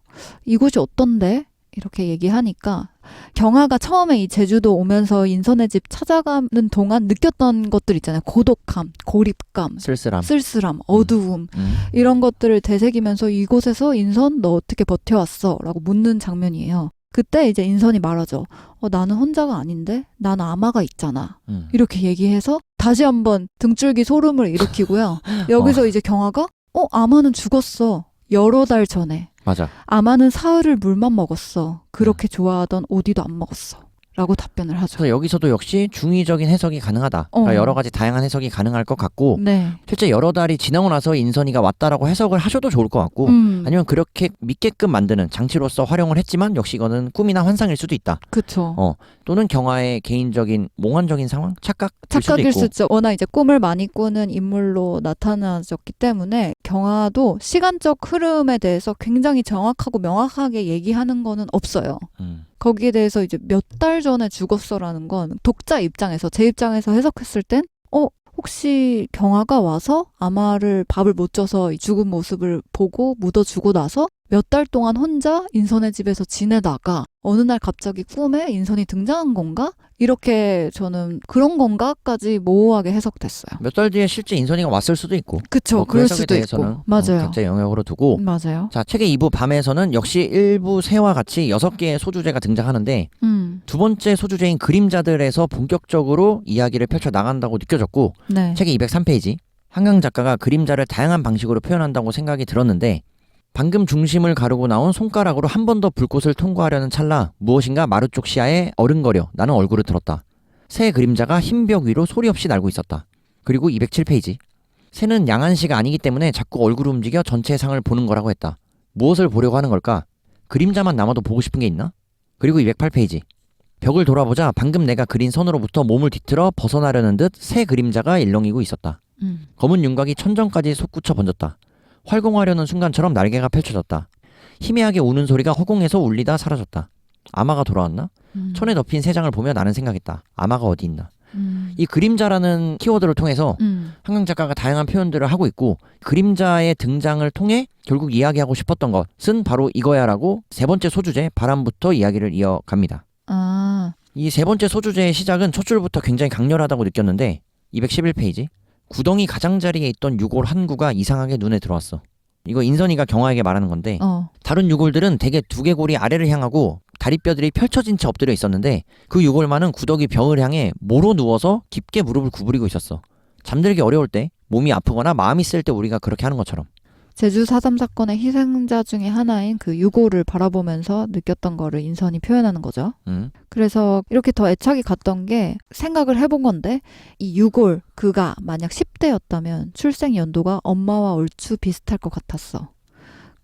이곳이 어떤데? 이렇게 얘기하니까 경아가 처음에 이 제주도 오면서 인선의 집 찾아가는 동안 느꼈던 것들 있잖아요. 고독함, 고립감, 쓸쓸함, 어두움 이런 것들을 되새기면서 이곳에서 인선 너 어떻게 버텨왔어? 라고 묻는 장면이에요. 그때 이제 인선이 말하죠. 나는 혼자가 아닌데? 난 아마가 있잖아. 이렇게 얘기해서 다시 한번 등줄기 소름을 일으키고요. 여기서 이제 경아가 아마는 죽었어. 여러 달 전에. 맞아. 아마는 사흘을 물만 먹었어. 그렇게 좋아하던 오디도 안 먹었어. 라고 답변을 하죠. 그래서 여기서도 역시 중의적인 해석이 가능하다. 그러니까 여러 가지 다양한 해석이 가능할 것 같고, 네. 실제 여러 달이 지나고 나서 인선이가 왔다라고 해석을 하셔도 좋을 것 같고, 아니면 그렇게 믿게끔 만드는 장치로서 활용을 했지만 역시 이거는 꿈이나 환상일 수도 있다. 그쵸. 또는 경아의 개인적인 몽환적인 상황? 착각일 수도 있죠. 워낙 이제 꿈을 많이 꾸는 인물로 나타나졌기 때문에 경아도 시간적 흐름에 대해서 굉장히 정확하고 명확하게 얘기하는 거는 없어요. 거기에 대해서 이제 몇 달 전에 죽었어라는 건 독자 입장에서, 제 입장에서 해석했을 땐 혹시 경아가 와서 아마를 밥을 못 줘서 이 죽은 모습을 보고 묻어주고 나서 몇 달 동안 혼자 인선의 집에서 지내다가 어느 날 갑자기 꿈에 인선이 등장한 건가? 이렇게 저는 그런 건가까지 모호하게 해석됐어요. 몇 달 뒤에 실제 인선이가 왔을 수도 있고. 그쵸. 그 그럴 해석에 수도 대해서는 있고. 맞아요. 각자의 영역으로 두고. 맞아요. 자, 책의 2부 밤에서는 역시 1부 새와 같이 6개의 소주제가 등장하는데, 두 번째 소주제인 그림자들에서 본격적으로 이야기를 펼쳐 나간다고 느껴졌고, 네. 책의 203페이지 한강 작가가 그림자를 다양한 방식으로 표현한다고 생각이 들었는데, 방금 중심을 가르고 나온 손가락으로 한 번 더 불꽃을 통과하려는 찰나 무엇인가 마루 쪽 시야에 어른거려 나는 얼굴을 들었다. 새의 그림자가 흰 벽 위로 소리 없이 날고 있었다. 그리고 207페이지 새는 양한시가 아니기 때문에 자꾸 얼굴을 움직여 전체의 상을 보는 거라고 했다. 무엇을 보려고 하는 걸까? 그림자만 남아도 보고 싶은 게 있나? 그리고 208페이지 벽을 돌아보자 방금 내가 그린 선으로부터 몸을 뒤틀어 벗어나려는 듯 새 그림자가 일렁이고 있었다. 검은 윤곽이 천정까지 솟구쳐 번졌다. 활공하려는 순간처럼 날개가 펼쳐졌다. 희미하게 우는 소리가 허공에서 울리다 사라졌다. 아마가 돌아왔나? 천에 덮인 새 장을 보며 나는 생각했다. 아마가 어디 있나? 이 그림자라는 키워드를 통해서 한강 작가가 다양한 표현들을 하고 있고, 그림자의 등장을 통해 결국 이야기하고 싶었던 것은 바로 이거야라고 세 번째 소주제 바람부터 이야기를 이어갑니다. 이 세 번째 소주제의 시작은 첫 줄부터 굉장히 강렬하다고 느꼈는데, 211페이지 구덩이 가장자리에 있던 유골 한 구가 이상하게 눈에 들어왔어. 이거 인선이가 경화에게 말하는 건데, 다른 유골들은 대개 두개골이 아래를 향하고 다리뼈들이 펼쳐진 채 엎드려 있었는데, 그 유골만은 구더기 벽을 향해 모로 누워서 깊게 무릎을 구부리고 있었어. 잠들기 어려울 때, 몸이 아프거나 마음이 쓸 때 우리가 그렇게 하는 것처럼. 제주 4.3 사건의 희생자 중에 하나인 그 유고를 바라보면서 느꼈던 거를 인선이 표현하는 거죠. 그래서 이렇게 더 애착이 갔던 게 생각을 해본 건데 이 유골 그가 만약 10대였다면 출생 연도가 엄마와 얼추 비슷할 것 같았어.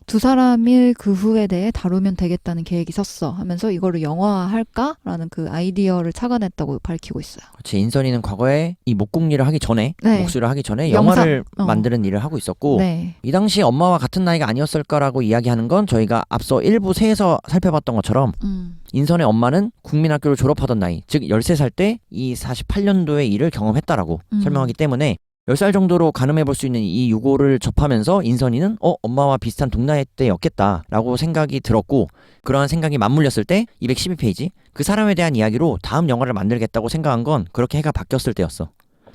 두 사람이 그 후에 대해 다루면 되겠다는 계획이 섰어 하면서 이거를 영화화할까라는 그 아이디어를 착안했다고 밝히고 있어요. 그렇지. 인선이는 과거에 이 목공일을 하기 전에 네. 목수를 하기 전에 영상, 영화를 만드는 일을 하고 있었고 네. 이 당시 엄마와 같은 나이가 아니었을까라고 이야기하는 건 저희가 앞서 일부 세에서 살펴봤던 것처럼 인선의 엄마는 국민학교를 졸업하던 나이, 즉 13살 때 이 48년도의 일을 경험했다라고 설명하기 때문에 10살 정도로 가늠해 볼 수 있는 이 유고를 접하면서 인선이는 엄마와 비슷한 동나이 때였겠다라고 생각이 들었고 그러한 생각이 맞물렸을 때 212페이지 그 사람에 대한 이야기로 다음 영화를 만들겠다고 생각한 건 그렇게 해가 바뀌었을 때였어.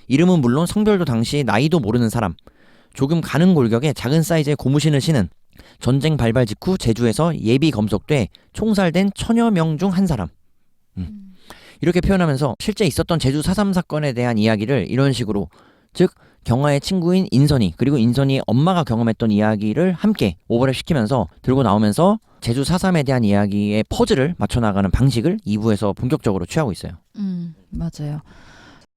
이름은 물론 성별도 당시 나이도 모르는 사람, 조금 가는 골격에 작은 사이즈의 고무신을 신은 전쟁 발발 직후 제주에서 예비 검속돼 총살된 천여 명 중 한 사람. 이렇게 표현하면서 실제 있었던 제주 4.3 사건에 대한 이야기를 이런 식으로 즉 경아의 친구인 인선이 그리고 인선이의 엄마가 경험했던 이야기를 함께 오버랩 시키면서 들고 나오면서 제주 4.3에 대한 이야기의 퍼즐을 맞춰나가는 방식을 2부에서 본격적으로 취하고 있어요. 맞아요.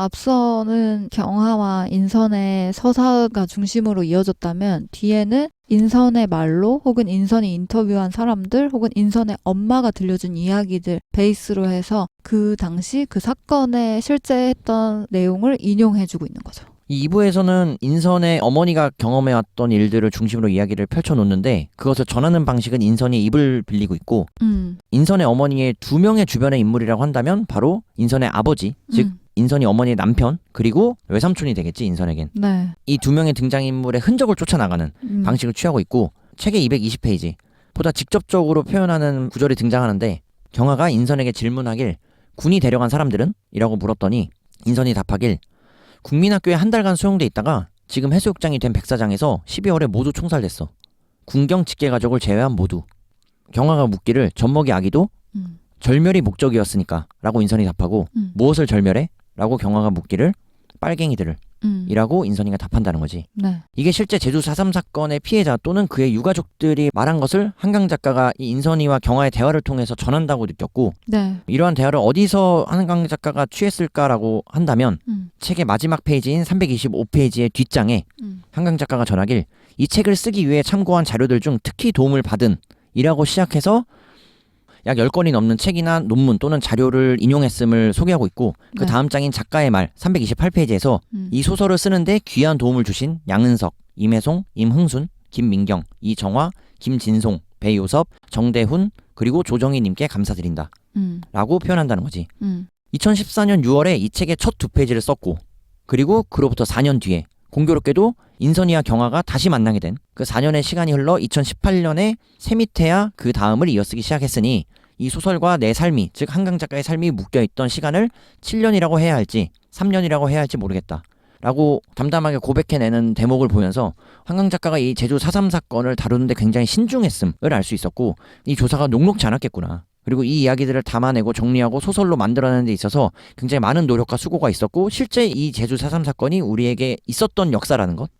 앞서는 경아와 인선의 서사가 중심으로 이어졌다면 뒤에는 인선의 말로 혹은 인선이 인터뷰한 사람들 혹은 인선의 엄마가 들려준 이야기들 베이스로 해서 그 당시 그 사건에 실제 했던 내용을 인용해주고 있는 거죠. 이 2부에서는 인선의 어머니가 경험해왔던 일들을 중심으로 이야기를 펼쳐놓는데 그것을 전하는 방식은 인선이 입을 빌리고 있고 인선의 어머니의 2명의 주변의 인물이라고 한다면 바로 인선의 아버지 즉 인선이 어머니의 남편 그리고 외삼촌이 되겠지 인선에겐. 네. 이 2명의 등장인물의 흔적을 쫓아나가는 방식을 취하고 있고 책의 220페이지 보다 직접적으로 표현하는 구절이 등장하는데 경아가 인선에게 질문하길 군이 데려간 사람들은? 이라고 물었더니 인선이 답하길 국민학교에 한 달간 수용돼 있다가 지금 해수욕장이 된 백사장에서 12월에 모두 총살됐어. 군경 직계가족을 제외한 모두. 경아가 묻기를 젖먹이 아기도? 절멸이 목적이었으니까 라고 인선이 답하고 무엇을 절멸해? 라고 경아가 묻기를 빨갱이들을 이라고 인선이가 답한다는 거지. 네. 이게 실제 제주 4.3 사건의 피해자 또는 그의 유가족들이 말한 것을 한강 작가가 이 인선이와 경아의 대화를 통해서 전한다고 느꼈고 네. 이러한 대화를 어디서 한강 작가가 취했을까라고 한다면 책의 마지막 페이지인 325페이지의 뒷장에 한강 작가가 전하길 이 책을 쓰기 위해 참고한 자료들 중 특히 도움을 받은 이라고 시작해서 약 10건이 넘는 책이나 논문 또는 자료를 인용했음을 소개하고 있고 그 다음 장인 작가의 말 328페이지에서 이 소설을 쓰는데 귀한 도움을 주신 양은석, 임혜송, 임흥순, 김민경, 이정화, 김진송, 배요섭, 정대훈 그리고 조정희님께 감사드린다 라고 표현한다는 거지. 2014년 6월에 이 책의 첫 2페이지를 썼고 그리고 그로부터 4년 뒤에 공교롭게도 인선이와 경아가 다시 만나게 된 그 4년의 시간이 흘러 2018년에 세미태야 그 다음을 이어쓰기 시작했으니 이 소설과 내 삶이 즉 한강 작가의 삶이 묶여있던 시간을 7년이라고 해야 할지 3년이라고 해야 할지 모르겠다 라고 담담하게 고백해내는 대목을 보면서 한강 작가가 이 제주 4.3 사건을 다루는데 굉장히 신중했음을 알 수 있었고 이 조사가 녹록지 않았겠구나. 그리고 이 이야기들을 담아내고 정리하고 소설로 만들어내는 데 있어서 굉장히 많은 노력과 수고가 있었고 실제 이 제주 4.3 사건이 우리에게 있었던 역사라는 것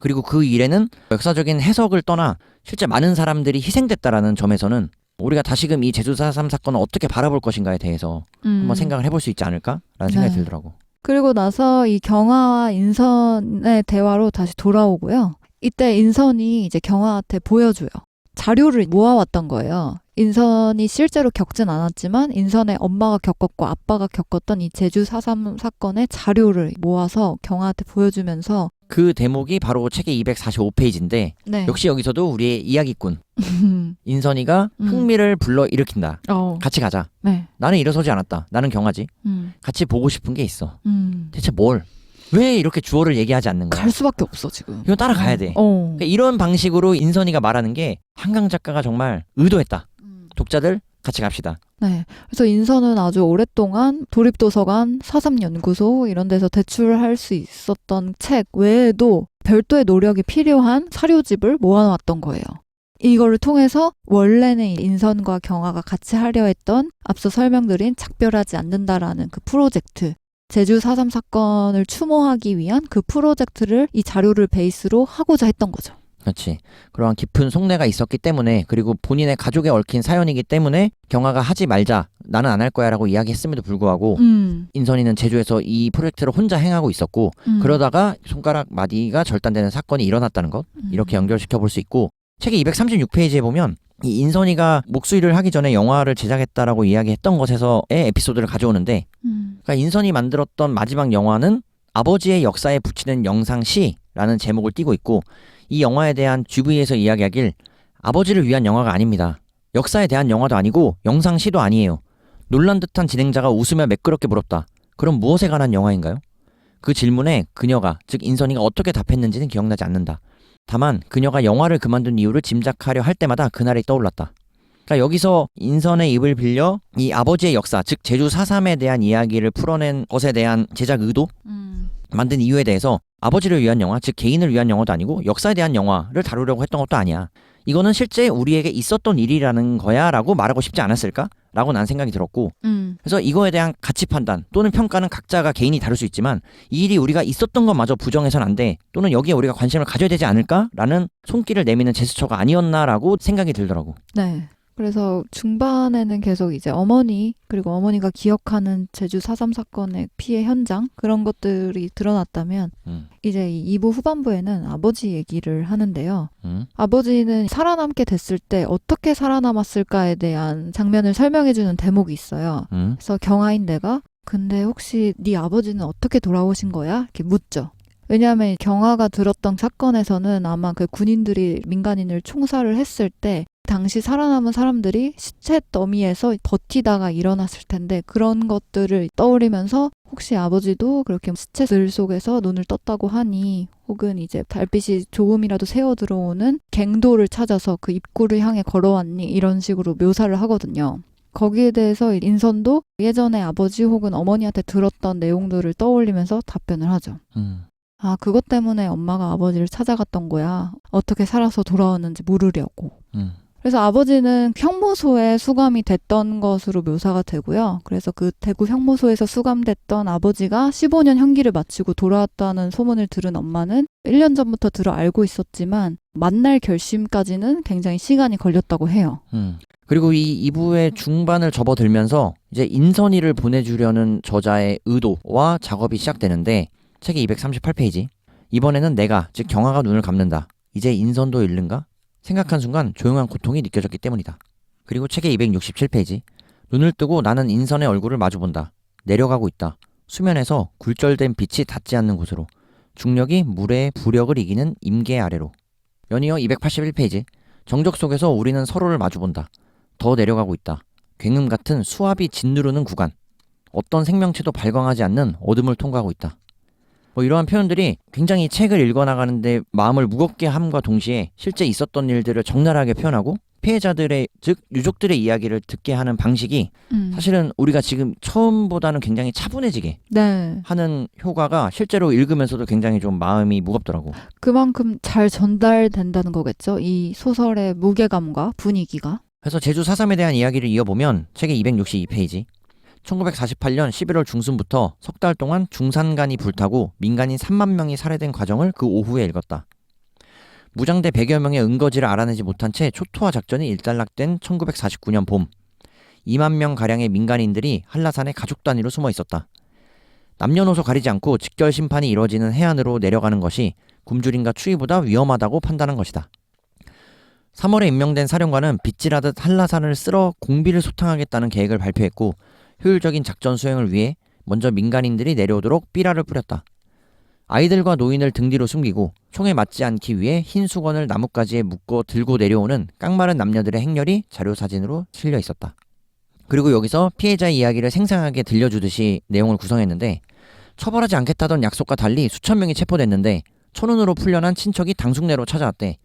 그리고 그 일에는 역사적인 해석을 떠나 실제 많은 사람들이 희생됐다라는 점에서는 우리가 다시금 이 제주 4.3 사건을 어떻게 바라볼 것인가에 대해서 한번 생각을 해볼 수 있지 않을까라는 생각이 들더라고. 그리고 나서 이 경아와 인선의 대화로 다시 돌아오고요. 이때 인선이 이제 경아한테 보여줘요. 자료를 모아왔던 거예요. 인선이 실제로 겪진 않았지만 인선의 엄마가 겪었고 아빠가 겪었던 이 제주 4.3 사건의 자료를 모아서 경아한테 보여주면서 그 대목이 바로 책의 245페이지인데 네. 역시 여기서도 우리의 이야기꾼 인선이가 흥미를 불러일으킨다. 같이 가자. 네. 나는 일어서지 않았다. 나는 경아지. 같이 보고 싶은 게 있어. 대체 뭘? 왜 이렇게 주어를 얘기하지 않는 거야? 갈 수밖에 없어 지금. 이건 따라가야 돼. 그러니까 이런 방식으로 인선이가 말하는 게 한강 작가가 정말 의도했다. 독자들 같이 갑시다. 네. 그래서 인선은 아주 오랫동안 도립도서관, 4.3 연구소 이런 데서 대출할 수 있었던 책 외에도 별도의 노력이 필요한 사료집을 모아놨던 거예요. 이거를 통해서 원래는 인선과 경아가 같이 하려 했던 앞서 설명드린 작별하지 않는다라는 그 프로젝트 제주 4.3 사건을 추모하기 위한 그 프로젝트를 이 자료를 베이스로 하고자 했던 거죠. 그렇지. 그러한 깊은 속내가 있었기 때문에, 그리고 본인의 가족에 얽힌 사연이기 때문에 경아가 하지 말자, 나는 안 할 거야 라고 이야기했음에도 불구하고 인선이는 제주에서 이 프로젝트를 혼자 행하고 있었고 그러다가 손가락 마디가 절단되는 사건이 일어났다는 것, 이렇게 연결시켜 볼 수 있고, 책의 236페이지에 보면 이 인선이가 목수일을 하기 전에 영화를 제작했다라고 이야기했던 것에서의 에피소드를 가져오는데, 그러니까 인선이 만들었던 마지막 영화는 아버지의 역사에 붙이는 영상시라는 제목을 띠고 있고, 이 영화에 대한 GV에서 이야기하길 아버지를 위한 영화가 아닙니다. 역사에 대한 영화도 아니고 영상시도 아니에요. 놀란 듯한 진행자가 웃으며 매끄럽게 물었다. 그럼 무엇에 관한 영화인가요? 그 질문에 그녀가, 즉 인선이가 어떻게 답했는지는 기억나지 않는다. 다만 그녀가 영화를 그만둔 이유를 짐작하려 할 때마다 그날이 떠올랐다. 그러니까 여기서 인선의 입을 빌려 이 아버지의 역사, 즉 제주 4.3에 대한 이야기를 풀어낸 것에 대한 제작 의도? 만든 이유에 대해서 아버지를 위한 영화, 즉 개인을 위한 영화도 아니고 역사에 대한 영화를 다루려고 했던 것도 아니야. 이거는 실제 우리에게 있었던 일이라는 거야 라고 말하고 싶지 않았을까? 라고 난 생각이 들었고, 그래서 이거에 대한 가치 판단 또는 평가는 각자가 개인이 다를 수 있지만 이 일이 우리가 있었던 것마저 부정해서는 안 돼, 또는 여기에 우리가 관심을 가져야 되지 않을까? 라는 손길을 내미는 제스처가 아니었나라고 생각이 들더라고. 네. 그래서 중반에는 계속 이제 어머니, 그리고 어머니가 기억하는 제주 4.3 사건의 피해 현장, 그런 것들이 드러났다면 이제 이 2부 후반부에는 아버지 얘기를 하는데요. 아버지는 살아남게 됐을 때 어떻게 살아남았을까에 대한 장면을 설명해주는 대목이 있어요. 그래서 경아인 내가 근데 혹시 네 아버지는 어떻게 돌아오신 거야? 이렇게 묻죠. 왜냐하면 경아가 들었던 사건에서는 아마 그 군인들이 민간인을 총살을 했을 때 당시 살아남은 사람들이 시체 더미에서 버티다가 일어났을 텐데, 그런 것들을 떠올리면서 혹시 아버지도 그렇게 시체들 속에서 눈을 떴다고 하니, 혹은 이제 달빛이 조금이라도 새어 들어오는 갱도를 찾아서 그 입구를 향해 걸어왔니, 이런 식으로 묘사를 하거든요. 거기에 대해서 인선도 예전에 아버지 혹은 어머니한테 들었던 내용들을 떠올리면서 답변을 하죠. 아, 그것 때문에 엄마가 아버지를 찾아갔던 거야. 어떻게 살아서 돌아왔는지 물으려고. 그래서 아버지는 형무소에 수감이 됐던 것으로 묘사가 되고요. 그래서 그 대구 형무소에서 수감됐던 아버지가 15년 형기를 마치고 돌아왔다는 소문을 들은 엄마는 1년 전부터 들어 알고 있었지만 만날 결심까지는 굉장히 시간이 걸렸다고 해요. 그리고 이 2부의 중반을 접어들면서 이제 인선이를 보내주려는 저자의 의도와 작업이 시작되는데, 책의 238페이지. 이번에는 내가, 즉 경아가 눈을 감는다. 이제 인선도 잃는가? 생각한 순간 조용한 고통이 느껴졌기 때문이다. 그리고 책의 267페이지. 눈을 뜨고 나는 인선의 얼굴을 마주본다. 내려가고 있다. 수면에서 굴절된 빛이 닿지 않는 곳으로. 중력이 물의 부력을 이기는 임계 아래로. 연이어 281페이지. 정적 속에서 우리는 서로를 마주본다. 더 내려가고 있다. 굉음 같은 수압이 짓누르는 구간. 어떤 생명체도 발광하지 않는 어둠을 통과하고 있다. 이러한 표현들이 굉장히 책을 읽어나가는데 마음을 무겁게 함과 동시에 실제 있었던 일들을 적나라하게 표현하고 피해자들의, 즉 유족들의 이야기를 듣게 하는 방식이 사실은 우리가 지금 처음보다는 굉장히 차분해지게 하는 효과가 실제로 읽으면서도 굉장히 좀 마음이 무겁더라고. 그만큼 잘 전달된다는 거겠죠? 이 소설의 무게감과 분위기가. 그래서 제주 4.3에 대한 이야기를 이어보면 책의 262페이지. 1948년 11월 중순부터 석 달 동안 중산간이 불타고 민간인 3만 명이 살해된 과정을 그 오후에 읽었다. 무장대 100여 명의 은거지를 알아내지 못한 채 초토화 작전이 일단락된 1949년 봄, 2만 명가량의 민간인들이 한라산에 가족 단위로 숨어 있었다. 남녀노소 가리지 않고 직결 심판이 이루어지는 해안으로 내려가는 것이 굶주림과 추위보다 위험하다고 판단한 것이다. 3월에 임명된 사령관은 빗질하듯 한라산을 쓸어 공비를 소탕하겠다는 계획을 발표했고, 효율적인 작전 수행을 위해 먼저 민간인들이 내려오도록 삐라를 뿌렸다. 아이들과 노인을 등 뒤로 숨기고 총에 맞지 않기 위해 흰 수건을 나뭇가지에 묶어 들고 내려오는 깡마른 남녀들의 행렬이 자료사진으로 실려 있었다. 그리고 여기서 피해자의 이야기를 생생하게 들려주듯이 내용을 구성했는데, 처벌하지 않겠다던 약속과 달리 수천 명이 체포됐는데 천운으로 풀려난 친척이 당숙내로 찾아왔대.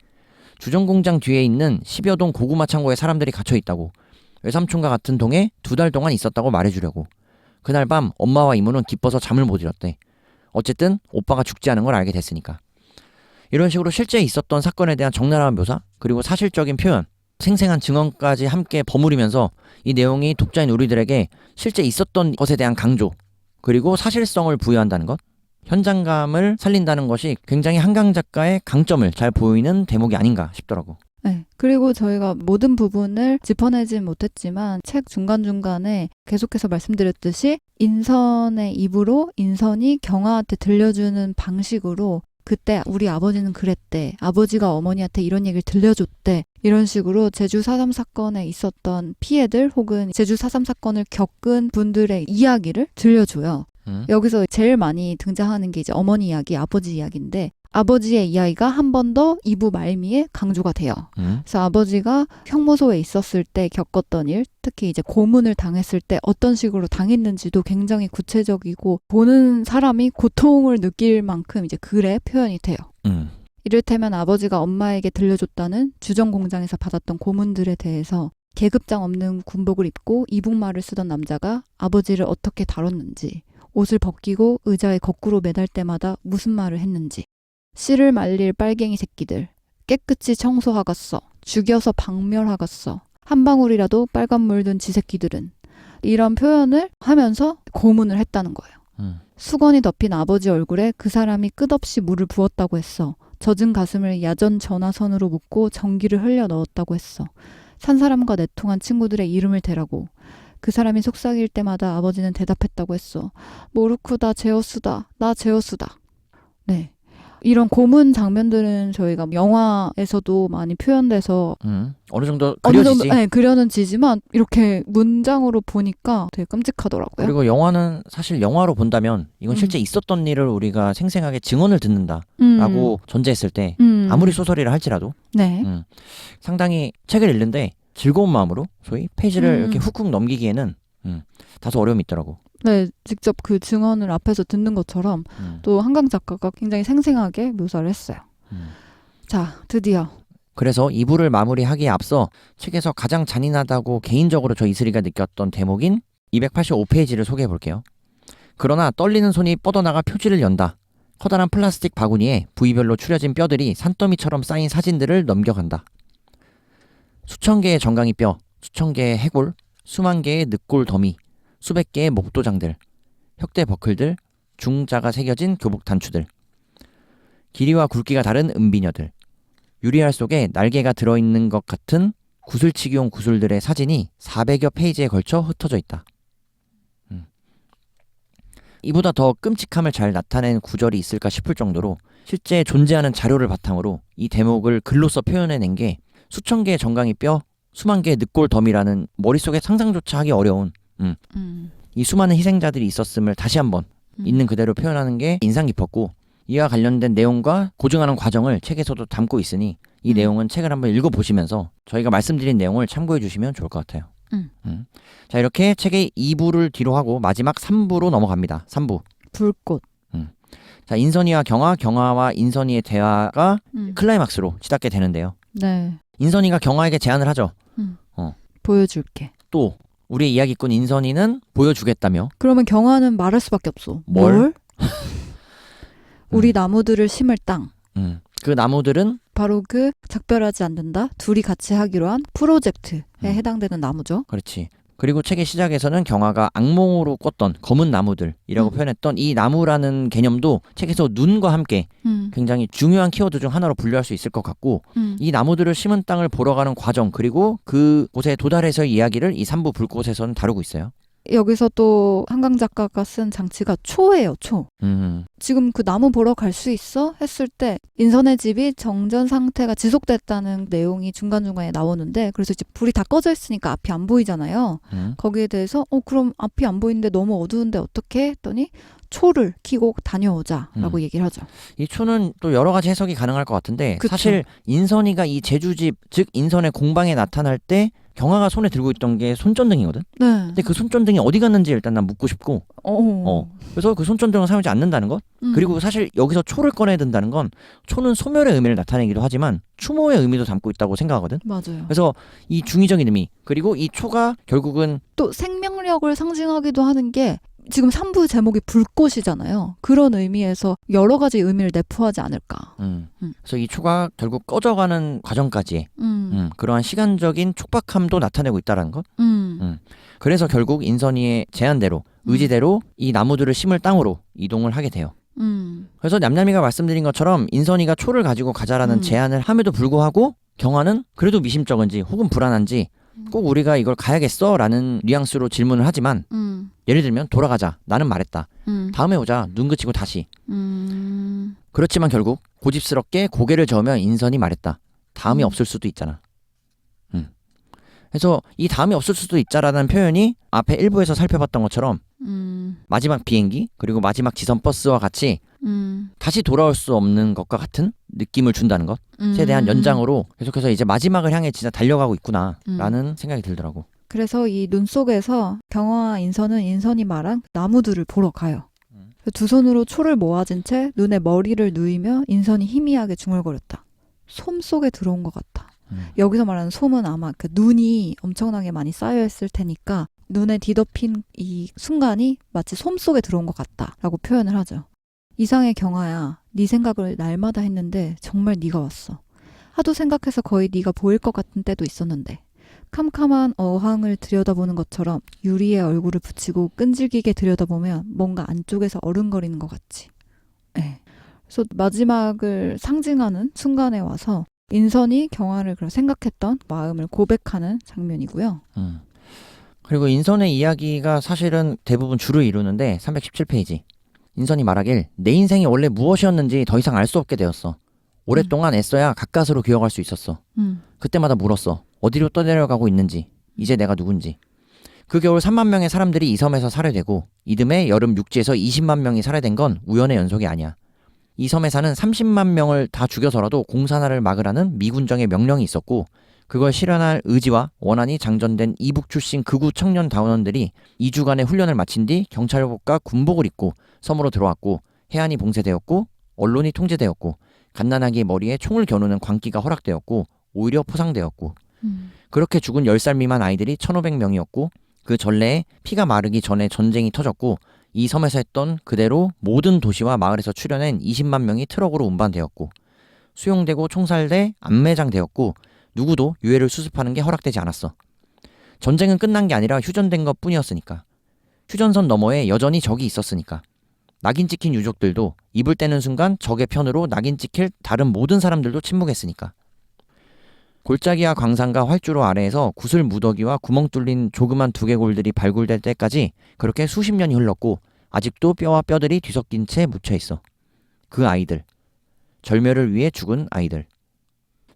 주정공장 뒤에 있는 10여 동 고구마 창고에 사람들이 갇혀있다고, 외삼촌과 같은 동에 2달 동안 있었다고 말해주려고. 그날 밤 엄마와 이모는 기뻐서 잠을 못 이뤘대. 어쨌든 오빠가 죽지 않은 걸 알게 됐으니까. 이런 식으로 실제 있었던 사건에 대한 적나라한 묘사, 그리고 사실적인 표현, 생생한 증언까지 함께 버무리면서 이 내용이 독자인 우리들에게 실제 있었던 것에 대한 강조, 그리고 사실성을 부여한다는 것, 현장감을 살린다는 것이 굉장히 한강 작가의 강점을 잘 보이는 대목이 아닌가 싶더라고. 네. 그리고 저희가 모든 부분을 짚어내진 못했지만 책 중간중간에 계속해서 말씀드렸듯이 인선의 입으로 인선이 경아한테 들려주는 방식으로 그때 우리 아버지는 그랬대. 아버지가 어머니한테 이런 얘기를 들려줬대. 이런 식으로 제주 4.3 사건에 있었던 피해들 혹은 제주 4.3 사건을 겪은 분들의 이야기를 들려줘요. 여기서 제일 많이 등장하는 게 이제 어머니 이야기, 아버지 이야기인데 아버지의 이야기가 한 번 더 2부 말미에 강조가 돼요. 그래서 아버지가 형무소에 있었을 때 겪었던 일, 특히 이제 고문을 당했을 때 어떤 식으로 당했는지도 굉장히 구체적이고 보는 사람이 고통을 느낄 만큼 이제 글에 표현이 돼요. 이를테면 아버지가 엄마에게 들려줬다는 주정 공장에서 받았던 고문들에 대해서 계급장 없는 군복을 입고 이북말을 쓰던 남자가 아버지를 어떻게 다뤘는지, 옷을 벗기고 의자에 거꾸로 매달 때마다 무슨 말을 했는지, 씨를 말릴 빨갱이 새끼들, 깨끗이 청소하겠어, 죽여서 박멸하겠어, 한 방울이라도 빨간 물 든 지새끼들은, 이런 표현을 하면서 고문을 했다는 거예요. 수건이 덮인 아버지 얼굴에 그 사람이 끝없이 물을 부었다고 했어. 젖은 가슴을 야전 전화선으로 묶고 전기를 흘려 넣었다고 했어. 산 사람과 내통한 친구들의 이름을 대라고. 그 사람이 속삭일 때마다 아버지는 대답했다고 했어. 모르쿠다, 제어스다, 나 제어스다. 네. 이런 고문 장면들은 저희가 영화에서도 많이 표현돼서 어느 정도 그려지지. 네, 그려는 지지만 이렇게 문장으로 보니까 되게 끔찍하더라고요. 그리고 영화는 사실 영화로 본다면 이건 실제 있었던 일을 우리가 생생하게 증언을 듣는다라고 전제했을 때 아무리 소설이라 할지라도 네. 상당히 책을 읽는데 즐거운 마음으로 소위 페이지를 이렇게 훅훅 넘기기에는 다소 어려움이 있더라고. 네, 직접 그 증언을 앞에서 듣는 것처럼 또 한강 작가가 굉장히 생생하게 묘사를 했어요. 자, 드디어. 그래서 2부를 마무리하기에 앞서 책에서 가장 잔인하다고 개인적으로 저 이슬이가 느꼈던 대목인 285페이지를 소개해 볼게요. 그러나 떨리는 손이 뻗어나가 표지를 연다. 커다란 플라스틱 바구니에 부위별로 추려진 뼈들이 산더미처럼 쌓인 사진들을 넘겨간다. 수천 개의 정강이 뼈, 수천 개의 해골, 수만 개의 늑골 더미, 수백 개의 목도장들, 혁대 버클들, 중자가 새겨진 교복 단추들, 길이와 굵기가 다른 은비녀들, 유리알 속에 날개가 들어있는 것 같은 구슬치기용 구슬들의 사진이 400여 페이지에 걸쳐 흩어져 있다. 이보다 더 끔찍함을 잘 나타낸 구절이 있을까 싶을 정도로 실제 존재하는 자료를 바탕으로 이 대목을 글로써 표현해낸 게 수천 개의 정강이 뼈, 수만 개의 늑골 더미라는 머릿속에 상상조차 하기 어려운 이 수많은 희생자들이 있었음을 다시 한번 있는 그대로 표현하는 게 인상 깊었고, 이와 관련된 내용과 고증하는 과정을 책에서도 담고 있으니 이 내용은 책을 한번 읽어보시면서 저희가 말씀드린 내용을 참고해 주시면 좋을 것 같아요. 자, 이렇게 책의 2부를 뒤로 하고 마지막 3부로 넘어갑니다. 3부. 불꽃. 자, 인선이와 경아와 인선이의 대화가 클라이막스로 치닫게 되는데요. 네. 인선이가 경아에게 제안을 하죠. 보여줄게. 또 우리의 이야기꾼 인선이는 보여주겠다며. 그러면 경아는 말할 수밖에 없어. 뭘? 우리 나무들을 심을 땅. 그 나무들은 바로 그 작별하지 않는다. 둘이 같이 하기로 한 프로젝트에 해당되는 나무죠. 그렇지. 그리고 책의 시작에서는 경아가 악몽으로 꿨던 검은 나무들이라고 표현했던 이 나무라는 개념도 책에서 눈과 함께 굉장히 중요한 키워드 중 하나로 분류할 수 있을 것 같고, 이 나무들을 심은 땅을 보러 가는 과정, 그리고 그곳에 도달해서의 이야기를 이 3부 불꽃에서는 다루고 있어요. 여기서 또 한강 작가가 쓴 장치가 초예요, 초. 지금 그 나무 보러 갈 수 있어? 했을 때 인선의 집이 정전 상태가 지속됐다는 내용이 중간중간에 나오는데, 그래서 이제 불이 다 꺼져 있으니까 앞이 안 보이잖아요. 거기에 대해서 그럼 앞이 안 보이는데 너무 어두운데 어떻게 했더니 초를 켜고 다녀오자라고 얘기를 하죠. 이 초는 또 여러 가지 해석이 가능할 것 같은데, 그쵸. 사실 인선이가 이 제주집, 즉 인선의 공방에 나타날 때 경아가 손에 들고 있던 게 손전등이거든. 네. 근데 그 손전등이 어디 갔는지 일단 난 묻고 싶고, 그래서 그 손전등을 사용하지 않는다는 것. 그리고 사실 여기서 초를 꺼내야 된다는 건 초는 소멸의 의미를 나타내기도 하지만 추모의 의미도 담고 있다고 생각하거든. 맞아요. 그래서 이 중의적인 의미, 그리고 이 초가 결국은 또 생명력을 상징하기도 하는 게 지금 3부 제목이 불꽃이잖아요. 그런 의미에서 여러 가지 의미를 내포하지 않을까. 그래서 이 초가 결국 꺼져가는 과정까지의 그러한 시간적인 촉박함도 나타내고 있다는 것. 그래서 결국 인선이의 제안대로, 의지대로 이 나무들을 심을 땅으로 이동을 하게 돼요. 그래서 냠냠이가 말씀드린 것처럼 인선이가 초를 가지고 가자라는 제안을 함에도 불구하고 경화는 그래도 미심쩍은지 혹은 불안한지 꼭 우리가 이걸 가야겠어? 라는 뉘앙스로 질문을 하지만 예를 들면 돌아가자. 나는 말했다. 다음에 오자. 눈 그치고 다시. 그렇지만 결국 고집스럽게 고개를 저으며 인선이 말했다. 다음이 없을 수도 있잖아. 그래서 이 다음이 없을 수도 있자라는 표현이 앞에 일부에서 살펴봤던 것처럼 마지막 비행기 그리고 마지막 지선 버스와 같이 다시 돌아올 수 없는 것과 같은 느낌을 준다는 것에 대한 연장으로 계속해서 이제 마지막을 향해 진짜 달려가고 있구나라는 생각이 들더라고. 그래서 이 눈 속에서 경화와 인선은 인선이 말한 나무들을 보러 가요. 두 손으로 초를 모아진 채 눈에 머리를 누이며 인선이 희미하게 중얼거렸다. 솜 속에 들어온 것 같아. 여기서 말하는 솜은 아마 그 눈이 엄청나게 많이 쌓여있을 테니까 눈에 뒤덮인 이 순간이 마치 솜 속에 들어온 것 같다라고 표현을 하죠. 이상의 경화야, 네 생각을 날마다 했는데 정말 네가 왔어. 하도 생각해서 거의 네가 보일 것 같은 때도 있었는데 캄캄한 어항을 들여다보는 것처럼 유리에 얼굴을 붙이고 끈질기게 들여다보면 뭔가 안쪽에서 어른거리는 것 같지. 네. 그래서 마지막을 상징하는 순간에 와서 인선이 경화를 생각했던 마음을 고백하는 장면이고요. 그리고 인선의 이야기가 사실은 대부분 주를 이루는데 317페이지. 인선이 말하길 내 인생이 원래 무엇이었는지 더 이상 알 수 없게 되었어. 오랫동안 애써야 가까스로 기억할 수 있었어. 그때마다 물었어. 어디로 떠내려가고 있는지, 이제 내가 누군지. 그 겨울 3만 명의 사람들이 이 섬에서 살해되고 이듬해 여름 육지에서 20만 명이 살해된 건 우연의 연속이 아니야. 이 섬에 사는 30만 명을 다 죽여서라도 공산화를 막으라는 미군정의 명령이 있었고 그걸 실현할 의지와 원한이 장전된 이북 출신 극우 청년 다원원들이 2주간의 훈련을 마친 뒤 경찰복과 군복을 입고 섬으로 들어왔고 해안이 봉쇄되었고 언론이 통제되었고 갓난아기의 머리에 총을 겨누는 광기가 허락되었고 오히려 포상되었고 그렇게 죽은 10살 미만 아이들이 1,500명이었고 그 전래에 피가 마르기 전에 전쟁이 터졌고 이 섬에서 했던 그대로 모든 도시와 마을에서 출현한 20만 명이 트럭으로 운반되었고 수용되고 총살돼 안매장되었고 누구도 유해를 수습하는 게 허락되지 않았어. 전쟁은 끝난 게 아니라 휴전된 것 뿐이었으니까. 휴전선 너머에 여전히 적이 있었으니까. 낙인 찍힌 유족들도 입을 떼는 순간 적의 편으로 낙인 찍힐 다른 모든 사람들도 침묵했으니까. 골짜기와 광산과 활주로 아래에서 구슬 무더기와 구멍 뚫린 조그만 두개골들이 발굴될 때까지 그렇게 수십 년이 흘렀고 아직도 뼈와 뼈들이 뒤섞인 채 묻혀있어. 그 아이들. 절멸을 위해 죽은 아이들.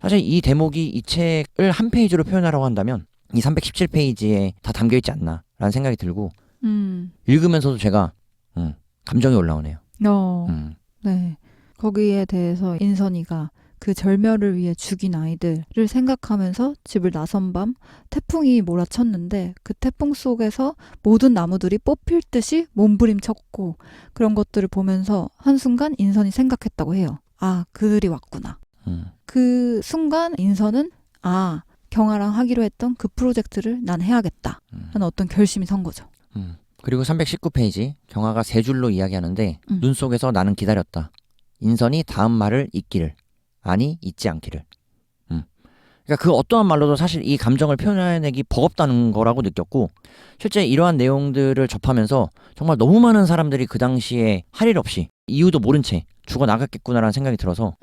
사실 이 대목이 이 책을 한 페이지로 표현하라고 한다면 이 317페이지에 다 담겨있지 않나 라는 생각이 들고 읽으면서도 제가 감정이 올라오네요. 네. 거기에 대해서 인선이가 그 절멸을 위해 죽인 아이들을 생각하면서 집을 나선 밤 태풍이 몰아쳤는데 그 태풍 속에서 모든 나무들이 뽑힐 듯이 몸부림쳤고 그런 것들을 보면서 한순간 인선이 생각했다고 해요. 아, 그들이 왔구나. 그 순간 인선은 경아랑 하기로 했던 그 프로젝트를 난 해야겠다 하는 어떤 결심이 선 거죠. 그리고 319페이지 경아가 세 줄로 이야기하는데 눈 속에서 나는 기다렸다. 인선이 다음 말을 잊기를. 아니 잊지 않기를. 그러니까 그 어떠한 말로도 사실 이 감정을 표현해내기 버겁다는 거라고 느꼈고 실제 이러한 내용들을 접하면서 정말 너무 많은 사람들이 그 당시에 할 일 없이 이유도 모른 채 죽어나갔겠구나라는 생각이 들어서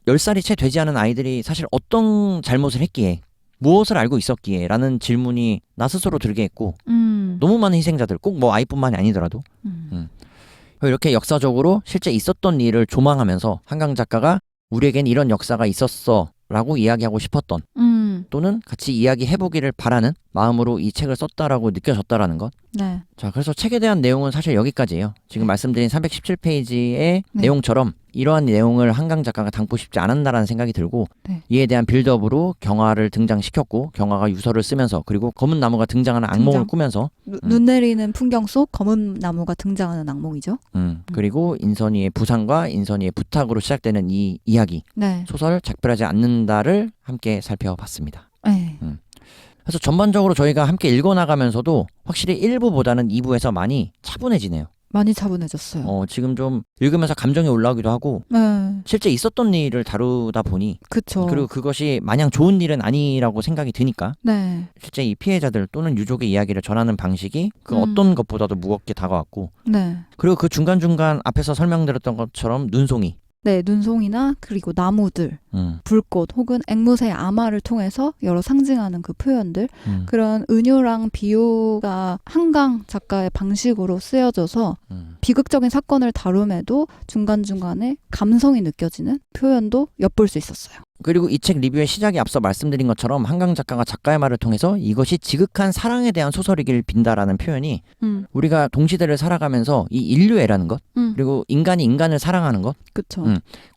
10살이 채 되지 않은 아이들이 사실 어떤 잘못을 했기에 무엇을 알고 있었기에 라는 질문이 나 스스로 들게 했고 너무 많은 희생자들 꼭 뭐 아이뿐만이 아니더라도 이렇게 역사적으로 실제 있었던 일을 조망하면서 한강 작가가 우리에겐 이런 역사가 있었어 라고 이야기하고 싶었던 또는 같이 이야기해보기를 바라는 마음으로 이 책을 썼다라고 느껴졌다라는 것. 네. 자, 그래서 책에 대한 내용은 사실 여기까지예요. 지금 말씀드린 317페이지의 내용처럼 이러한 내용을 한강 작가가 담고 싶지 않았다라는 생각이 들고 이에 대한 빌드업으로 경화를 등장시켰고 경화가 유서를 쓰면서 그리고 검은 나무가 등장하는 악몽을 꾸면서 눈 내리는 풍경 속 검은 나무가 등장하는 악몽이죠. 그리고 인선이의 부상과 인선이의 부탁으로 시작되는 이 이야기 소설 작별하지 않는다를 함께 살펴봤습니다. 그래서 전반적으로 저희가 함께 읽어나가면서도 확실히 1부보다는 2부에서 많이 차분해지네요. 많이 차분해졌어요. 지금 좀 읽으면서 감정이 올라오기도 하고 네, 실제 있었던 일을 다루다 보니 그쵸. 그리고 그것이 마냥 좋은 일은 아니라고 생각이 드니까 네, 실제 이 피해자들 또는 유족의 이야기를 전하는 방식이 그 음. 어떤 것보다도 무겁게 다가왔고 네. 그리고 그 중간중간 앞에서 설명드렸던 것처럼 눈송이 네, 눈송이나 그리고 나무들, 불꽃 혹은 앵무새의 아마를 통해서 여러 상징하는 그 표현들, 그런 은유랑 비유가 한강 작가의 방식으로 쓰여져서 비극적인 사건을 다룸에도 중간중간에 감성이 느껴지는 표현도 엿볼 수 있었어요. 그리고 이 책 리뷰의 시작에 앞서 말씀드린 것처럼 한강 작가가 작가의 말을 통해서 이것이 지극한 사랑에 대한 소설이길 빈다라는 표현이 우리가 동시대를 살아가면서 이 인류애라는 것 그리고 인간이 인간을 사랑하는 것 그쵸.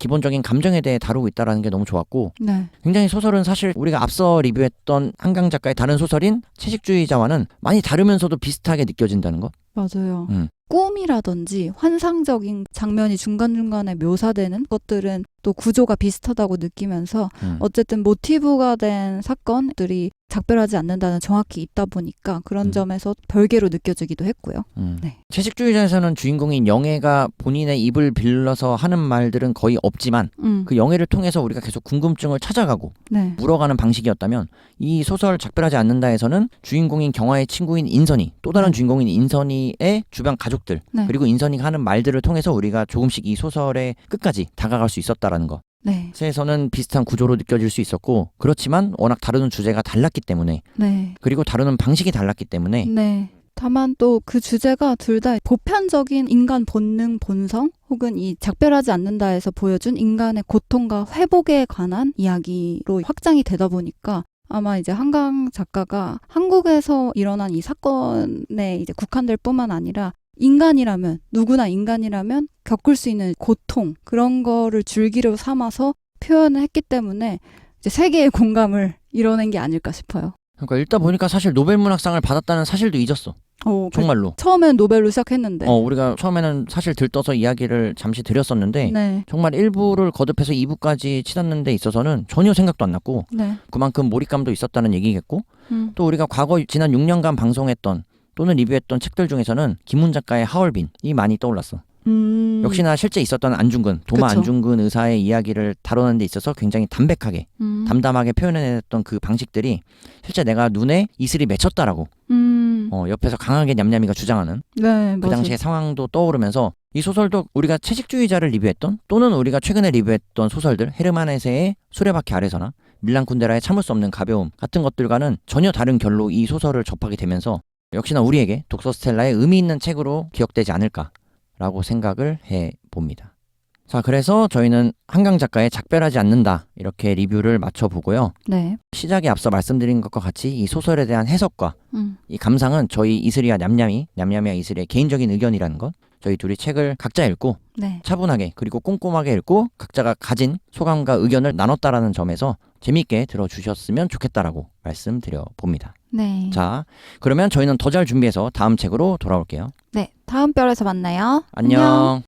기본적인 감정에 대해 다루고 있다는 게 너무 좋았고 네. 굉장히 소설은 사실 우리가 앞서 리뷰했던 한강 작가의 다른 소설인 채식주의자와는 많이 다르면서도 비슷하게 느껴진다는 것. 맞아요. 꿈이라든지 환상적인 장면이 중간중간에 묘사되는 것들은 또 구조가 비슷하다고 느끼면서 어쨌든 모티브가 된 사건들이 작별하지 않는다는 정확히 있다 보니까 그런 점에서 별개로 느껴지기도 했고요. 네. 채식주의자에서는 주인공인 영애가 본인의 입을 빌려서 하는 말들은 거의 없지만 그 영애를 통해서 우리가 계속 궁금증을 찾아가고 네. 물어가는 방식이었다면 이 소설 작별하지 않는다에서는 주인공인 경화의 친구인 인선이 또 다른 주인공인 인선이의 주변 가족들 네. 그리고 인선이가 하는 말들을 통해서 우리가 조금씩 이 소설의 끝까지 다가갈 수 있었다라는 것. 네. 에서는 비슷한 구조로 느껴질 수 있었고 그렇지만 워낙 다루는 주제가 달랐기 때문에 네. 그리고 다루는 방식이 달랐기 때문에 네. 다만 또 그 주제가 둘 다 보편적인 인간 본능, 본성 혹은 이 작별하지 않는다에서 보여준 인간의 고통과 회복에 관한 이야기로 확장이 되다 보니까 아마 이제 한강 작가가 한국에서 일어난 이 사건에 이제 국한될 뿐만 아니라 인간이라면 누구나 인간이라면 겪을 수 있는 고통 그런 거를 줄기로 삼아서 표현을 했기 때문에 이제 세계의 공감을 이뤄낸 게 아닐까 싶어요. 그러니까 읽다 보니까 사실 노벨문학상을 받았다는 사실도 잊었어. 정말로. 처음엔 노벨로 시작했는데. 우리가 처음에는 사실 들떠서 이야기를 잠시 드렸었는데 네. 정말 1부를 거듭해서 2부까지 치닫는 데 있어서는 전혀 생각도 안 났고 네. 그만큼 몰입감도 있었다는 얘기겠고 또 우리가 과거 지난 6년간 방송했던 또는 리뷰했던 책들 중에서는 김훈 작가의 하얼빈이 많이 떠올랐어. 역시나 실제 있었던 안중근, 도마 그쵸. 안중근 의사의 이야기를 다루는 데 있어서 굉장히 담백하게, 담담하게 표현해냈던 그 방식들이 실제 내가 눈에 이슬이 맺혔다라고 옆에서 강하게 냠냠이가 주장하는 네, 그 맞아요. 당시의 상황도 떠오르면서 이 소설도 우리가 채식주의자를 리뷰했던 또는 우리가 최근에 리뷰했던 소설들 헤르만 헤세의 수레바퀴 아래서나 밀란 쿤데라의 참을 수 없는 가벼움 같은 것들과는 전혀 다른 결로 이 소설을 접하게 되면서 역시나 우리에게 독서 스텔라의 의미 있는 책으로 기억되지 않을까라고 생각을 해봅니다. 자, 그래서 저희는 한강 작가의 작별하지 않는다 이렇게 리뷰를 마쳐보고요. 네. 시작에 앞서 말씀드린 것과 같이 이 소설에 대한 해석과 이 감상은 저희 이슬이와 냠냠이와 이슬이의 개인적인 의견이라는 것 저희 둘이 책을 각자 읽고 네. 차분하게 그리고 꼼꼼하게 읽고 각자가 가진 소감과 의견을 나눴다라는 점에서 재미있게 들어주셨으면 좋겠다라고 말씀드려봅니다. 네. 자, 그러면 저희는 더 잘 준비해서 다음 책으로 돌아올게요. 네. 다음 별에서 만나요. 안녕.